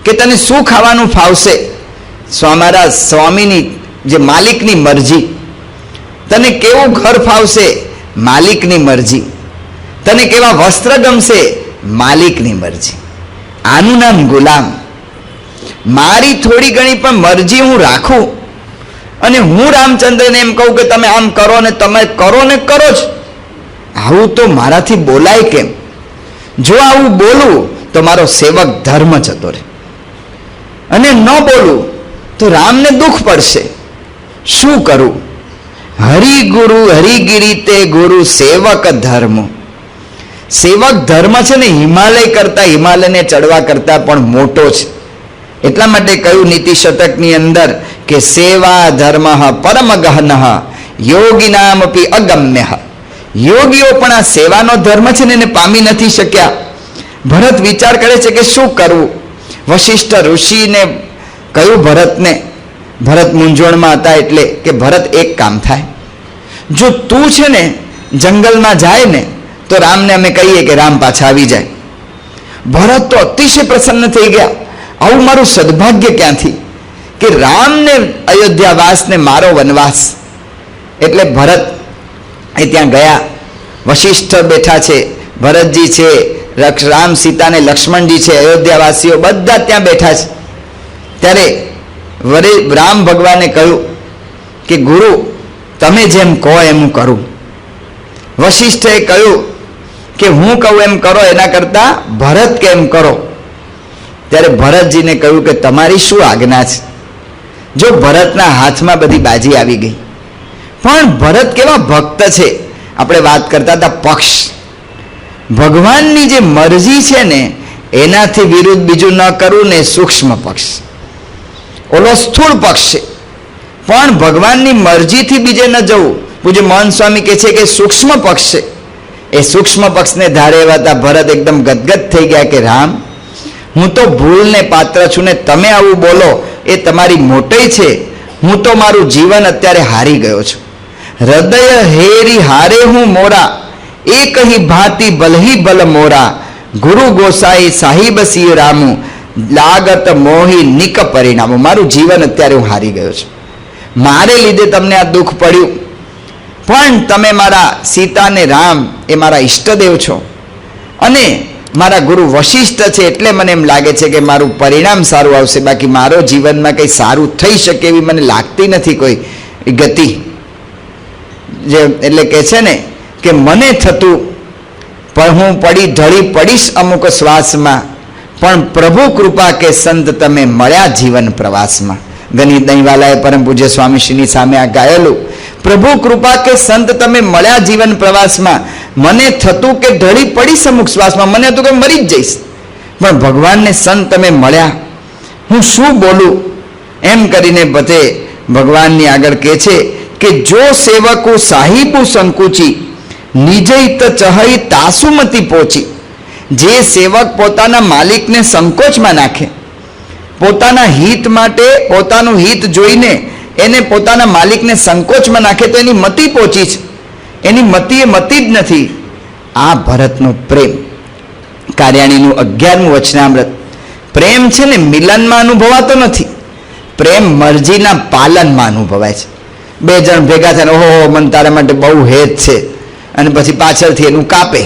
કે તને શું ખાવાનું ફાવશે? મારા સ્વામીની જે માલિકની મરજી. તને કેવું ઘર ફાવશે? માલિકની મરજી. તને કેવા વસ્ત્ર ગમશે? માલિકની મરજી. આનું નામ ગુલામ. મારી થોડી ઘણી પણ મરજી હું રાખું અને હું રામચંદ્રને એમ કહું કે તમે આમ કરો ને તમે કરો ને કરો જ. આવું તો મારાથી બોલાય કેમ? જો આવું બોલું તો મારો સેવક ધર્મ જતો રહે અને ન બોલું તો રામને દુઃખ પડશે. શું કરું? હરિગુરુ હરિગીરી તે ગુરુ સેવક ધર્મ. સેવક ધર્મ છે ને હિમાલય કરતા, હિમાલયને ચડવા કરતા પણ મોટો છે. એટલા માટે કહ્યું નીતિ શતકની અંદર કે સેવા ધર્મ પરમ ગહન યોગિનામપી અગમ્ય. યોગીઓ પણ આ સેવાનો ધર્મ છે ને એને પામી નથી શક્યા. ભરત વિચાર કરે છે કે શું કરવું. વશિષ્ઠ ઋષિને કહ્યું ભરતને, ભરત મૂંઝવણમાં હતા એટલે કે ભરત એક કામ થાય, જો તું છે ને જંગલમાં જાય ને તો રામને અમે કહીએ કે રામ પાછા આવી જાય. ભરત તો અતિશય પ્રસન્ન થઈ ગયા. આવું મારું સદભાગ્ય ક્યાંથી કે રામને અયોધ્યાવાસ ને મારો વનવાસ. એટલે ભરત એ ત્યાં ગયા. વશિષ્ઠ બેઠા છે, ભરતજી છે, રામ સીતા ને લક્ષ્મણજી છે, અયોધ્યાવાસીઓ બધા ત્યાં બેઠા છે. ત્યારે રામ ભગવાને કહ્યું કે ગુરુ તમે જેમ કહો એમ હું કરું. વશિષ્ઠે કહ્યું કે હું કહું એમ કરો એના કરતા ભરત કેમ કરો. ત્યારે ભરતજીને કહ્યું કે તમારી શું આજ્ઞા છે. જો ભરતના હાથમાં બધી બાજી આવી ગઈ. પણ ભરત કેવા ભક્ત છે. આપણે વાત કરતા હતા પક્ષ. ભગવાનની જે મરજી છે ને એનાથી વિરુદ્ધ બીજું ન કરવું ને સૂક્ષ્મ પક્ષ. ઓલો સ્થૂળ પક્ષ છે પણ ભગવાનની મરજીથી બીજે ન જવું. પૂજ્ય મોહન સ્વામી કહે છે કે સૂક્ષ્મ પક્ષ છે. એ સૂક્ષ્મ પક્ષને ધારે એવાતા ભરત એકદમ ગદગદ થઈ ગયા કે રામ હું તો ભૂલને પાત્ર છું ને તમે આવું બોલો એ તમારી મોટી છે. હું તો મારું જીવન અત્યારે હારી ગયો છું. હૃદય હેરી હારે હું મોરા, એ કહી ભાતી ભલહી ભલ મોરા, ગુરુ ગોસાઈ સાહિબ સિંહ રામુ લાગત મોહી નિક પરિણામો. મારું જીવન અત્યારે હું હારી ગયો છું, મારે લીધે તમને આ દુઃખ પડ્યું, પણ તમે મારા સીતા ને રામ એ મારા ઈષ્ટદેવ છો અને મારા ગુરુ વશિષ્ઠ છે, એટલે મને એમ લાગે છે કે મારું પરિણામ સારું આવશે. બાકી મારો જીવનમાં કંઈ સારું થઈ શકે એવી મને લાગતી નથી કોઈ ગતિ. જે એટલે કે છે ને કે મને થતું પણ હું ઢળી પડીશ અમુક શ્વાસમાં, પણ પ્રભુ કૃપા કે સંત તમે મળ્યા જીવન પ્રવાસમાં. ગણિત દહીંવાલાએ પરમ પૂજ્ય સ્વામીશ્રીની સામે આ ગાયેલું, પ્રભુ કૃપા કે સંત તમે મળ્યા જીવન પ્રવાસમાં. મને થતું કે ઢળી પડીશ અમુક શ્વાસમાં, મને હતું કે મરી જ જઈશ, પણ ભગવાનને સંત તમે મળ્યા, હું શું બોલું એમ કરીને બધે ભગવાનની આગળ કહે છે કે જો સેવકો સાહિબુ સંકુચી નિજહિત ચહઈ તાસુમતી પહોંચી. જે સેવક પોતાના માલિકને સંકોચમાં નાખે, પોતાના હિત માટે પોતાનું હિત જોઈને એને પોતાના માલિકને સંકોચમાં નાખે તો એની મતિ પહોંચી છે, એની મતિ એ મતિ જ નથી. આ ભરતનો પ્રેમ. કાર્યાણીનું 11મું વચનામૃત. પ્રેમ છે ને મિલનમાં અનુભવાતો નથી, પ્રેમ મરજીના પાલનમાં અનુભવાય છે. બે જણ ભેગા થઈને ઓહો મને તારા માટે બહુ હેત છે અને પછી પાછળથી એનું કાપે,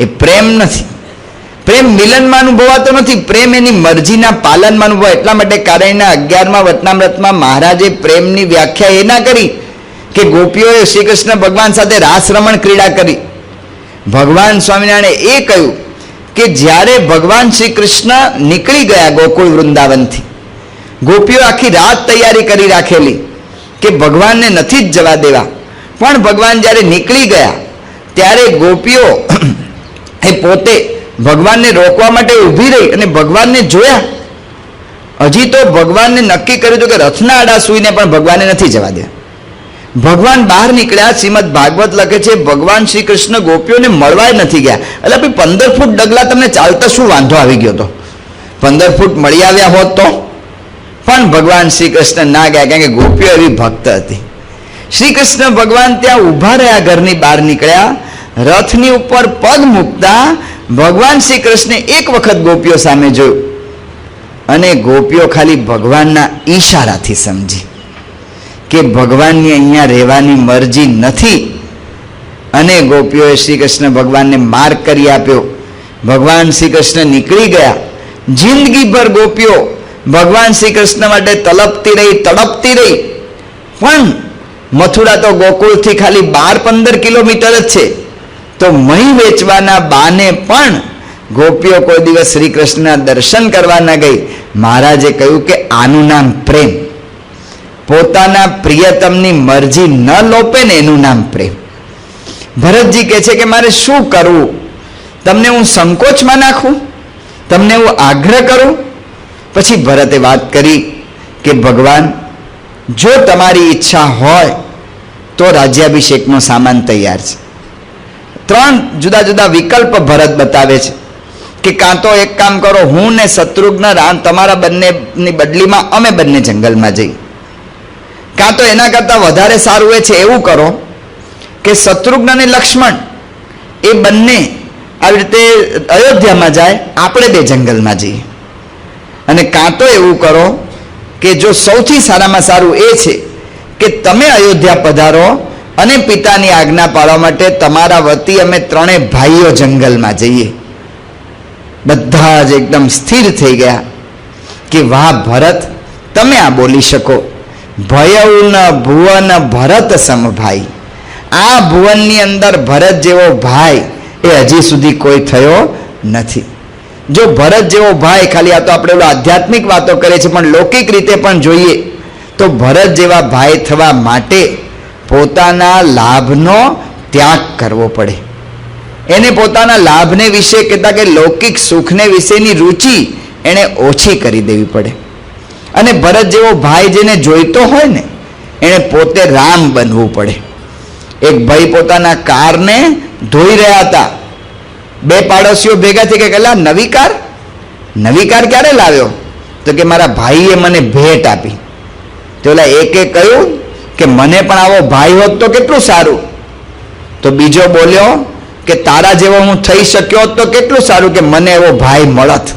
એ પ્રેમ નથી. પ્રેમ મિલનમાં અનુભવાતો નથી, પ્રેમ એની મરજીના પાલનમાં અનુભવાય. એટલા માટે કાર્યાણીના 11મા વચનામૃતમાં મહારાજે પ્રેમની વ્યાખ્યા એના કરી કે ગોપીઓએ શ્રી કૃષ્ણ ભગવાન સાથે રાસ રમણ ક્રીડા કરી. ભગવાન સ્વામિનારાયણે એ કહ્યું કે જ્યારે ભગવાન શ્રી કૃષ્ણ નીકળી ગયા ગોકુળ વૃંદાવનથી, ગોપીઓ આખી રાત તૈયારી કરી રાખેલી કે ભગવાનને નથી જ જવા દેવા, પણ ભગવાન જ્યારે નીકળી ગયા ત્યારે ગોપીઓ એ પોતે ભગવાનને રોકવા માટે ઊભી રહી અને ભગવાનને જોયા. હજી તો ભગવાનને નક્કી કર્યું હતું કે રથના આડા સૂઈને પણ ભગવાનને નથી જવા દે. ભગવાન બહાર નીકળ્યા. શ્રીમદ ભાગવત લખે છે ભગવાન શ્રી કૃષ્ણ ગોપીઓને મળવા નથી ગયા. એટલે ભાઈ 15 ફૂટ ડગલા તમને ચાલતા શું વાંધો આવી ગયો? તો 15 ફૂટ મળી આવ્યા હોત તો પણ ભગવાન શ્રી કૃષ્ણ ના ગયા, કારણ કે ગોપીઓ એવી ભક્ત હતી. શ્રી કૃષ્ણ ભગવાન ત્યાં ઊભા રહ્યા, ઘરની બહાર નીકળ્યા, રથની ઉપર પગ મૂકતા ભગવાન શ્રી કૃષ્ણે એક વખત ગોપીઓ સામે જોયું અને ગોપીઓ ખાલી ભગવાનના ઈશારાથી સમજી કે ભગવાનની અહીંયા રહેવાની મરજી નથી, અને ગોપીઓએ શ્રી કૃષ્ણ ભગવાનને માર્ગ કરી આપ્યો. ભગવાન શ્રી કૃષ્ણ નીકળી ગયા. જિંદગીભર ગોપીઓ ભગવાન શ્રી કૃષ્ણ માટે તડપતી રહી, પણ મથુરા તો ગોકુળથી ખાલી 12-15 કિલોમીટર જ છે, તો મહી વેચવાના બાને પણ ગોપીઓ કોઈ દિવસ શ્રી કૃષ્ણના દર્શન કરવા ન ગઈ. મહારાજે કહ્યું કે આનું નામ પ્રેમ. પોતાના પ્રિયતમની મરજી ન લોપે ને એનું નામ પ્રેમ. ભરતજી કહે છે કે મારે શું કરવું? તમને હું સંકોચમાં નાખું? તમને હું આગ્રહ કરું? પછી ભરતે વાત કરી કે ભગવાન, જો તમારી ઈચ્છા હોય તો રાજ્યાભિષેકનો સામાન તૈયાર છે. 3 જુદા જુદા વિકલ્પ ભરત બતાવે છે કે કાં તો એક કામ કરો, હું ને શત્રુઘ્ન રામ તમારા બંનેની બદલીમાં અમે બંને જંગલમાં જઈએ, કાં તો એના કરતાં વધારે સારું એ છે એવું કરો કે શત્રુઘ્ન અને લક્ષ્મણ એ બંને આવી રીતે અયોધ્યામાં જાય, આપણે 2 જંગલમાં જઈએ. અને કાં તો એવું કરો કે જો સૌથી સારામાં સારું એ છે કે તમે અયોધ્યા પધારો અને પિતાની આજ્ઞા પાળવા માટે તમારા વતી અમે 3 ભાઈઓ જંગલમાં જઈએ. બધા જ એકદમ સ્થિર થઈ ગયા કે વાહ ભરત, તમે આ બોલી શકો. ભયઉન ભુવન ભરત સમભાઈ. આ ભુવનની અંદર ભરત જેવો ભાઈ એ હજી સુધી કોઈ થયો નથી. જો ભરત જેવો ભાઈ, ખાલી આ તો આપણે આધ્યાત્મિક વાતો કરે છે, પણ લૌકિક રીતે પણ જોઈએ તો ભરત જેવા ભાઈ થવા માટે પોતાના લાભનો ત્યાગ કરવો પડે. એને પોતાના લાભને વિશે કહેતા કે લૌકિક સુખને વિશેની રુચિ એને ઓછી કરી દેવી પડે. અને ભરત જેવો ભાઈ જેને જોઈતો હોય ને એને પોતે રામ બનવું પડે. એક ભાઈ પોતાના કારને ધોઈ રહ્યા હતા. 2 પાડોશીઓ ભેગા થઈ કે કલા નવી કાર ક્યારે લાવ્યો? તો કે મારા ભાઈએ મને ભેટ આપી. તો ઓલા એકે કહ્યું કે મને પણ આવો ભાઈ હોત તો કેટલું સારું. તો બીજો બોલ્યો કે તારા જેવો હું થઈ શક્યો તો કેટલું સારું કે મને એવો ભાઈ મળત.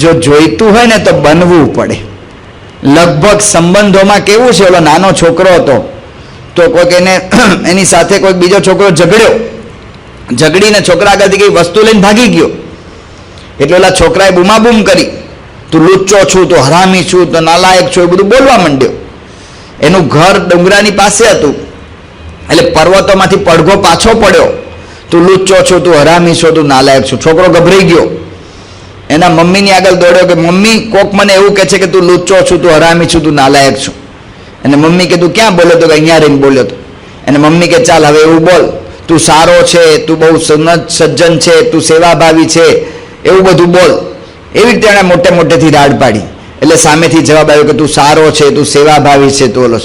જો જોઈતું હોય ને તો બનવું પડે. લગભગ સંબંધોમાં કેવું છે, ઓલો નાનો છોકરો હતો તો કોઈક એની સાથે કોઈક બીજો છોકરો ઝઘડીને છોકરા આગળથી કઈ વસ્તુ લઈને ભાગી ગયો. એટલે ઓલા છોકરાએ બૂમાબૂમ કરી, તું લુચ્ચો છું, તું હરામી છું, તું નાલાયક છું, એ બધું બોલવા માંડ્યો. એનું ઘર ડુંગરાની પાસે હતું એટલે પર્વતોમાંથી પડઘો પાછો પડ્યો, તું લુચ્ચો છો, તું હરામી છો, તું નાલાયક છું. છોકરો ગભરાઈ ગયો, એના મમ્મીની આગળ દોડ્યો કે મમ્મી કોક મને એવું કહે છે કે તું લુચ્ચો છું, તું હરામી છું, તું નાલાયક છું. અને મમ્મી કે તું ક્યાં બોલ્યો તો કે અહીંયા રહીને બોલ્યો તો. અને મમ્મી કે ચાલ હવે એવું બોલ, તું સારો છે, તું બહુ સજ્જન છે, તું સેવાભાવી છે, એવું બધું બોલ. એવી રીતે એણે મોટે મોટેથી રાડ પાડી. એટલે સામેથી જવાબ આવ્યો કે તું સારો છે, તું સેવાભાવી છે, તું ઓલો.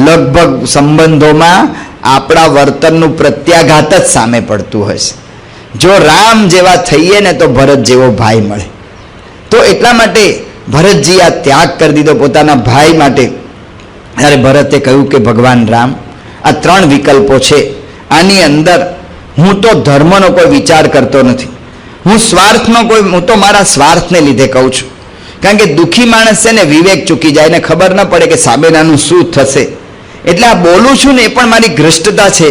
લગભગ સંબંધોમાં આપણા વર્તનનું પ્રત્યાઘાત જ સામે પડતું હોય છે. જો રામ જેવા થઈએ ને તો ભરત જેવો ભાઈ મળે. તો એટલા માટે ભરતજી આ ત્યાગ કરી દીધો પોતાના ભાઈ માટે. ત્યારે ભરતે કહ્યું કે ભગવાન રામ, આ 3 વિકલ્પો છે, આની અંદર હું તો ધર્મનો કોઈ વિચાર કરતો નથી, હું તો મારા સ્વાર્થને લીધે કહું છું. કારણ કે દુઃખી માણસ છે ને વિવેક ચૂકી જાય ને ખબર ન પડે કે સામેનાનું શું થશે. એટલે આ બોલું છું ને એ પણ મારી ગ્રષ્ટતા છે.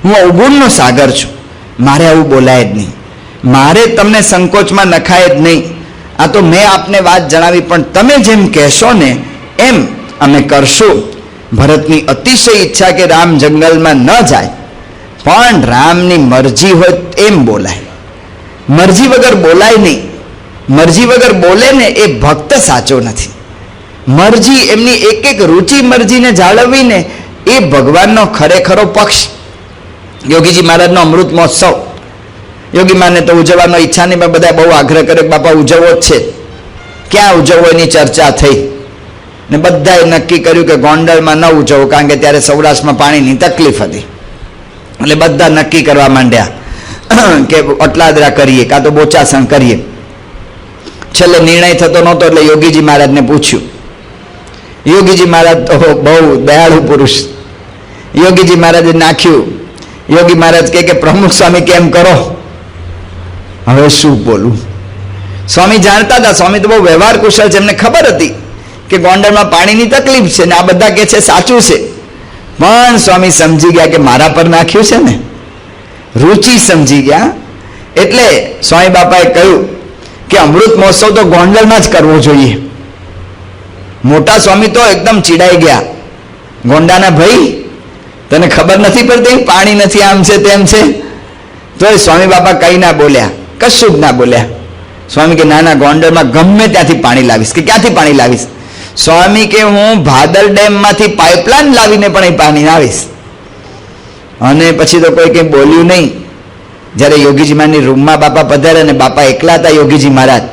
હું અવગુણનો સાગર છું, મારે આવું બોલાય જ નહીં, મારે તમને સંકોચમાં નખાય જ નહીં. આ તો મેં આપને વાત જણાવી, પણ તમે જેમ કહેશો ને એમ અમે કરશું. ભરતની અતિશય ઈચ્છા કે રામ જંગલમાં ન જાય, પણ રામની મરજી હોય એમ બોલાય. મરજી વગર બોલાય નહીં. મરજી વગર બોલે ને એ ભક્ત સાચો નથી. મરજી, એમની એક એક રુચિ મરજીને જાળવવીને એ ભગવાનનો ખરેખરો પક્ષ. યોગીજી મહારાજનો અમૃત મહોત્સવ યોગી માને તો ઉજવવાનો ઈચ્છા નહીં, પણ બધા બહુ આગ્રહ કરે બાપા ઉજવવો જ છે. ક્યાં ઉજવવો એની ચર્ચા થઈ ને બધાએ નક્કી કર્યું કે ગોંડલમાં ન ઉજવવો, કારણ કે ત્યારે સૌરાષ્ટ્રમાં પાણીની તકલીફ હતી. એટલે બધા નક્કી કરવા માંડ્યા કે અટલાદરા કરીએ કાં તો બોચાસણ કરીએ. છેલ્લે નિર્ણય થતો નહોતો એટલે યોગીજી મહારાજને પૂછ્યું. યોગીજી મહારાજ તો બહુ દયાળુ પુરુષ. યોગીજી મહારાજે નાખ્યું. યોગી મહારાજ કે પ્રમુખ સ્વામી કેમ કરો. હવે શું બોલું. સ્વામી જાણતા હતા, સ્વામી તો બહુ વ્યવહાર કુશળ છે, એમને ખબર હતી કે ગોંડલમાં પાણીની તકલીફ છે ને આ બધા કે છે સાચું છે. પણ સ્વામી સમજી ગયા કે મારા પર નાખ્યું છે ને, રુચિ સમજી ગયા. એટલે સ્વામી બાપાએ કહ્યું કે અમૃત મહોત્સવ તો ગોંડલમાં જ કરવો જોઈએ. મોટા સ્વામી તો એકદમ ચીડાઈ ગયા. ગોંડાના ભાઈ, તને ખબર નથી પડતી પાણી નથી, આમ છે તેમ છે. તો એ સ્વામી બાપા કઈ ના બોલ્યા, કશું જ ના બોલ્યા. સ્વામી કે ના ના, ગોંડલમાં ગમે ત્યાંથી પાણી લાવીશ. કે ક્યાંથી પાણી લાવીશ? સ્વામી કે હું ભાદર ડેમમાંથી પાઇપલાઇન લાવીને પણ એ પાણી લાવીશ. અને પછી તો કોઈ કંઈ બોલ્યું નહીં. જ્યારે યોગીજી મહારાજની રૂમમાં બાપા પધાર્યા ને બાપા એકલા હતા યોગીજી મહારાજ.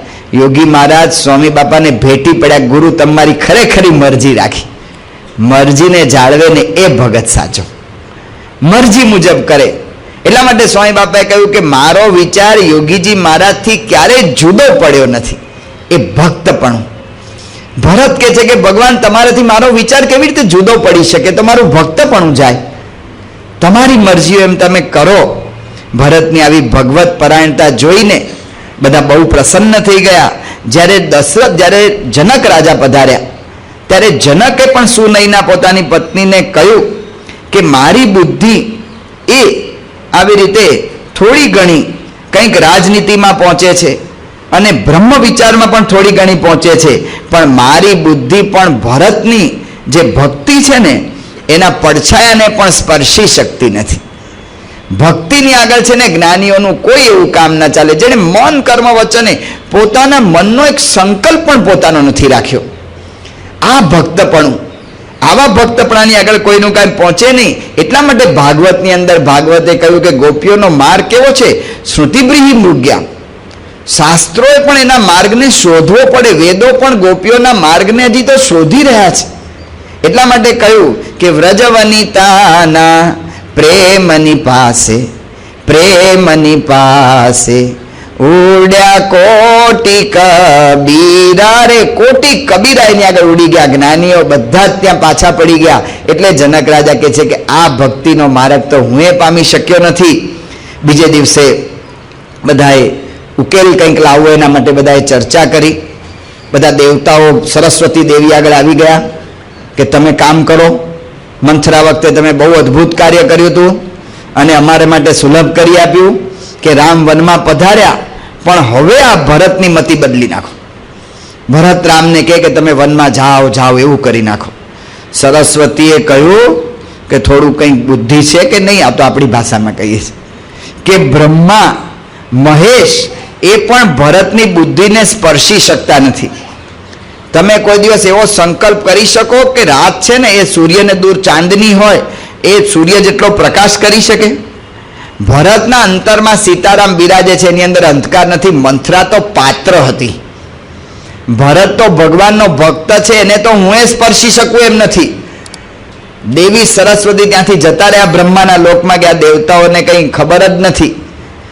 યોગી મહારાજ સ્વામી બાપાને ભેટી પડ્યા, ગુરુ તમારી ખરેખરી મરજી રાખી. મરજીને જાળવે ને એ ભગત સાચો, મરજી મુજબ કરે. એટલા માટે સ્વામી બાપાએ કહ્યું કે મારો વિચાર યોગીજી મહારાજથી ક્યારેય જુદો પડ્યો નથી, એ ભક્તપણું. ભરત કહે છે કે ભગવાન તમારાથી મારો વિચાર કેવી રીતે જુદો પડી શકે, તમારું ભક્તપણું જાય, તમારી મરજી એમ તમે કરો. ભરતની આવી ભગવત પરાયણતા જોઈને બધા બહુ પ્રસન્ન થઈ ગયા. જ્યારે જનક રાજા પધાર્યા ત્યારે જનકે પણ સુનયના પોતાની પત્નીને કહ્યું કે મારી બુદ્ધિ એ આવી રીતે થોડી ઘણી કંઈક રાજનીતિમાં પહોંચે છે અને બ્રહ્મ વિચારમાં પણ થોડી ઘણી પહોંચે છે, પણ મારી બુદ્ધિ પણ ભરતની જે ભક્તિ છે ને એના પડછાયાને પણ સ્પર્શી શકતી નથી. ભક્તિની આગળ છે ને જ્ઞાનીઓનું કોઈ એવું કામ ના ચાલે જેને મન કર્મ વચને પોતાના મનનો એક સંકલ્પ પણ પોતાનો નથી રાખ્યો. આ ભક્તપણું, આવા ભક્તપણાની આગળ કોઈનું કાંઈ પહોંચે નહીં. એટલા માટે ભાગવતની અંદર ભાગવતે કહ્યું કે ગોપીઓનો માર્ગ કેવો છે, શ્રુતિબ્રીહી મૃગ્યા. શાસ્ત્રોએ પણ એના માર્ગને શોધવો પડે, વેદો પણ ગોપીઓના માર્ગને હજી તો શોધી રહ્યા છે. એટલા માટે કહ્યું કે વ્રજવનિતાના પ્રેમની પાસે ઉડ્યા કોટી કબીરા રે. કોટી કબીરા એની આગળ ઉડી ગયા. જ્ઞાનીઓ બધા જ ત્યાં પાછા પડી ગયા. એટલે જનક રાજા કહે છે કે આ ભક્તિનો માર્ગ તો હું પામી શક્યો નથી. બીજે દિવસે બધાએ ઉકેલ કંઈક લાવવો એના માટે બધાએ ચર્ચા કરી. બધા દેવતાઓ સરસ્વતી દેવી આગળ આવી ગયા કે તમે કામ કરો. મંથરા વખતે તમે બહુ અદ્ભુત કાર્ય કર્યું હતું અને અમારે માટે સુલભ કરી આપ્યું કે રામ વનમાં પધાર્યા, પણ હવે આ ભરતની મતિ બદલી નાખો. ભરત રામને કહે કે તમે વનમાં જાઓ જાઓ એવું કરી નાખો. સરસ્વતીએ કહ્યું કે થોડું કંઈક બુદ્ધિ છે કે નહીં? આ તો આપણી ભાષામાં કહીએ છીએ કે બ્રહ્મા મહેશ એ પણ ભરતની બુદ્ધિને સ્પર્શી શકતા નથી. તમે કોઈ દિવસ એવો સંકલ્પ કરી શકો કે રાત છે ને એ સૂર્યને દૂર ચાંદની હોય એ સૂર્ય જેટલો પ્રકાશ કરી શકે? ભરતના અંતરમાં સીતારામ બિરાજે છે, એની અંદર અંધકાર નથી. મંથરા તો પાત્ર હતી, ભરત તો ભગવાનનો ભક્ત છે, એને તો હું એ સ્પર્શી શકું એમ નથી. દેવી સરસ્વતી ત્યાંથી જતા રહ્યા બ્રહ્માના લોકમાં ગયા. દેવતાઓને કંઈ ખબર જ નથી.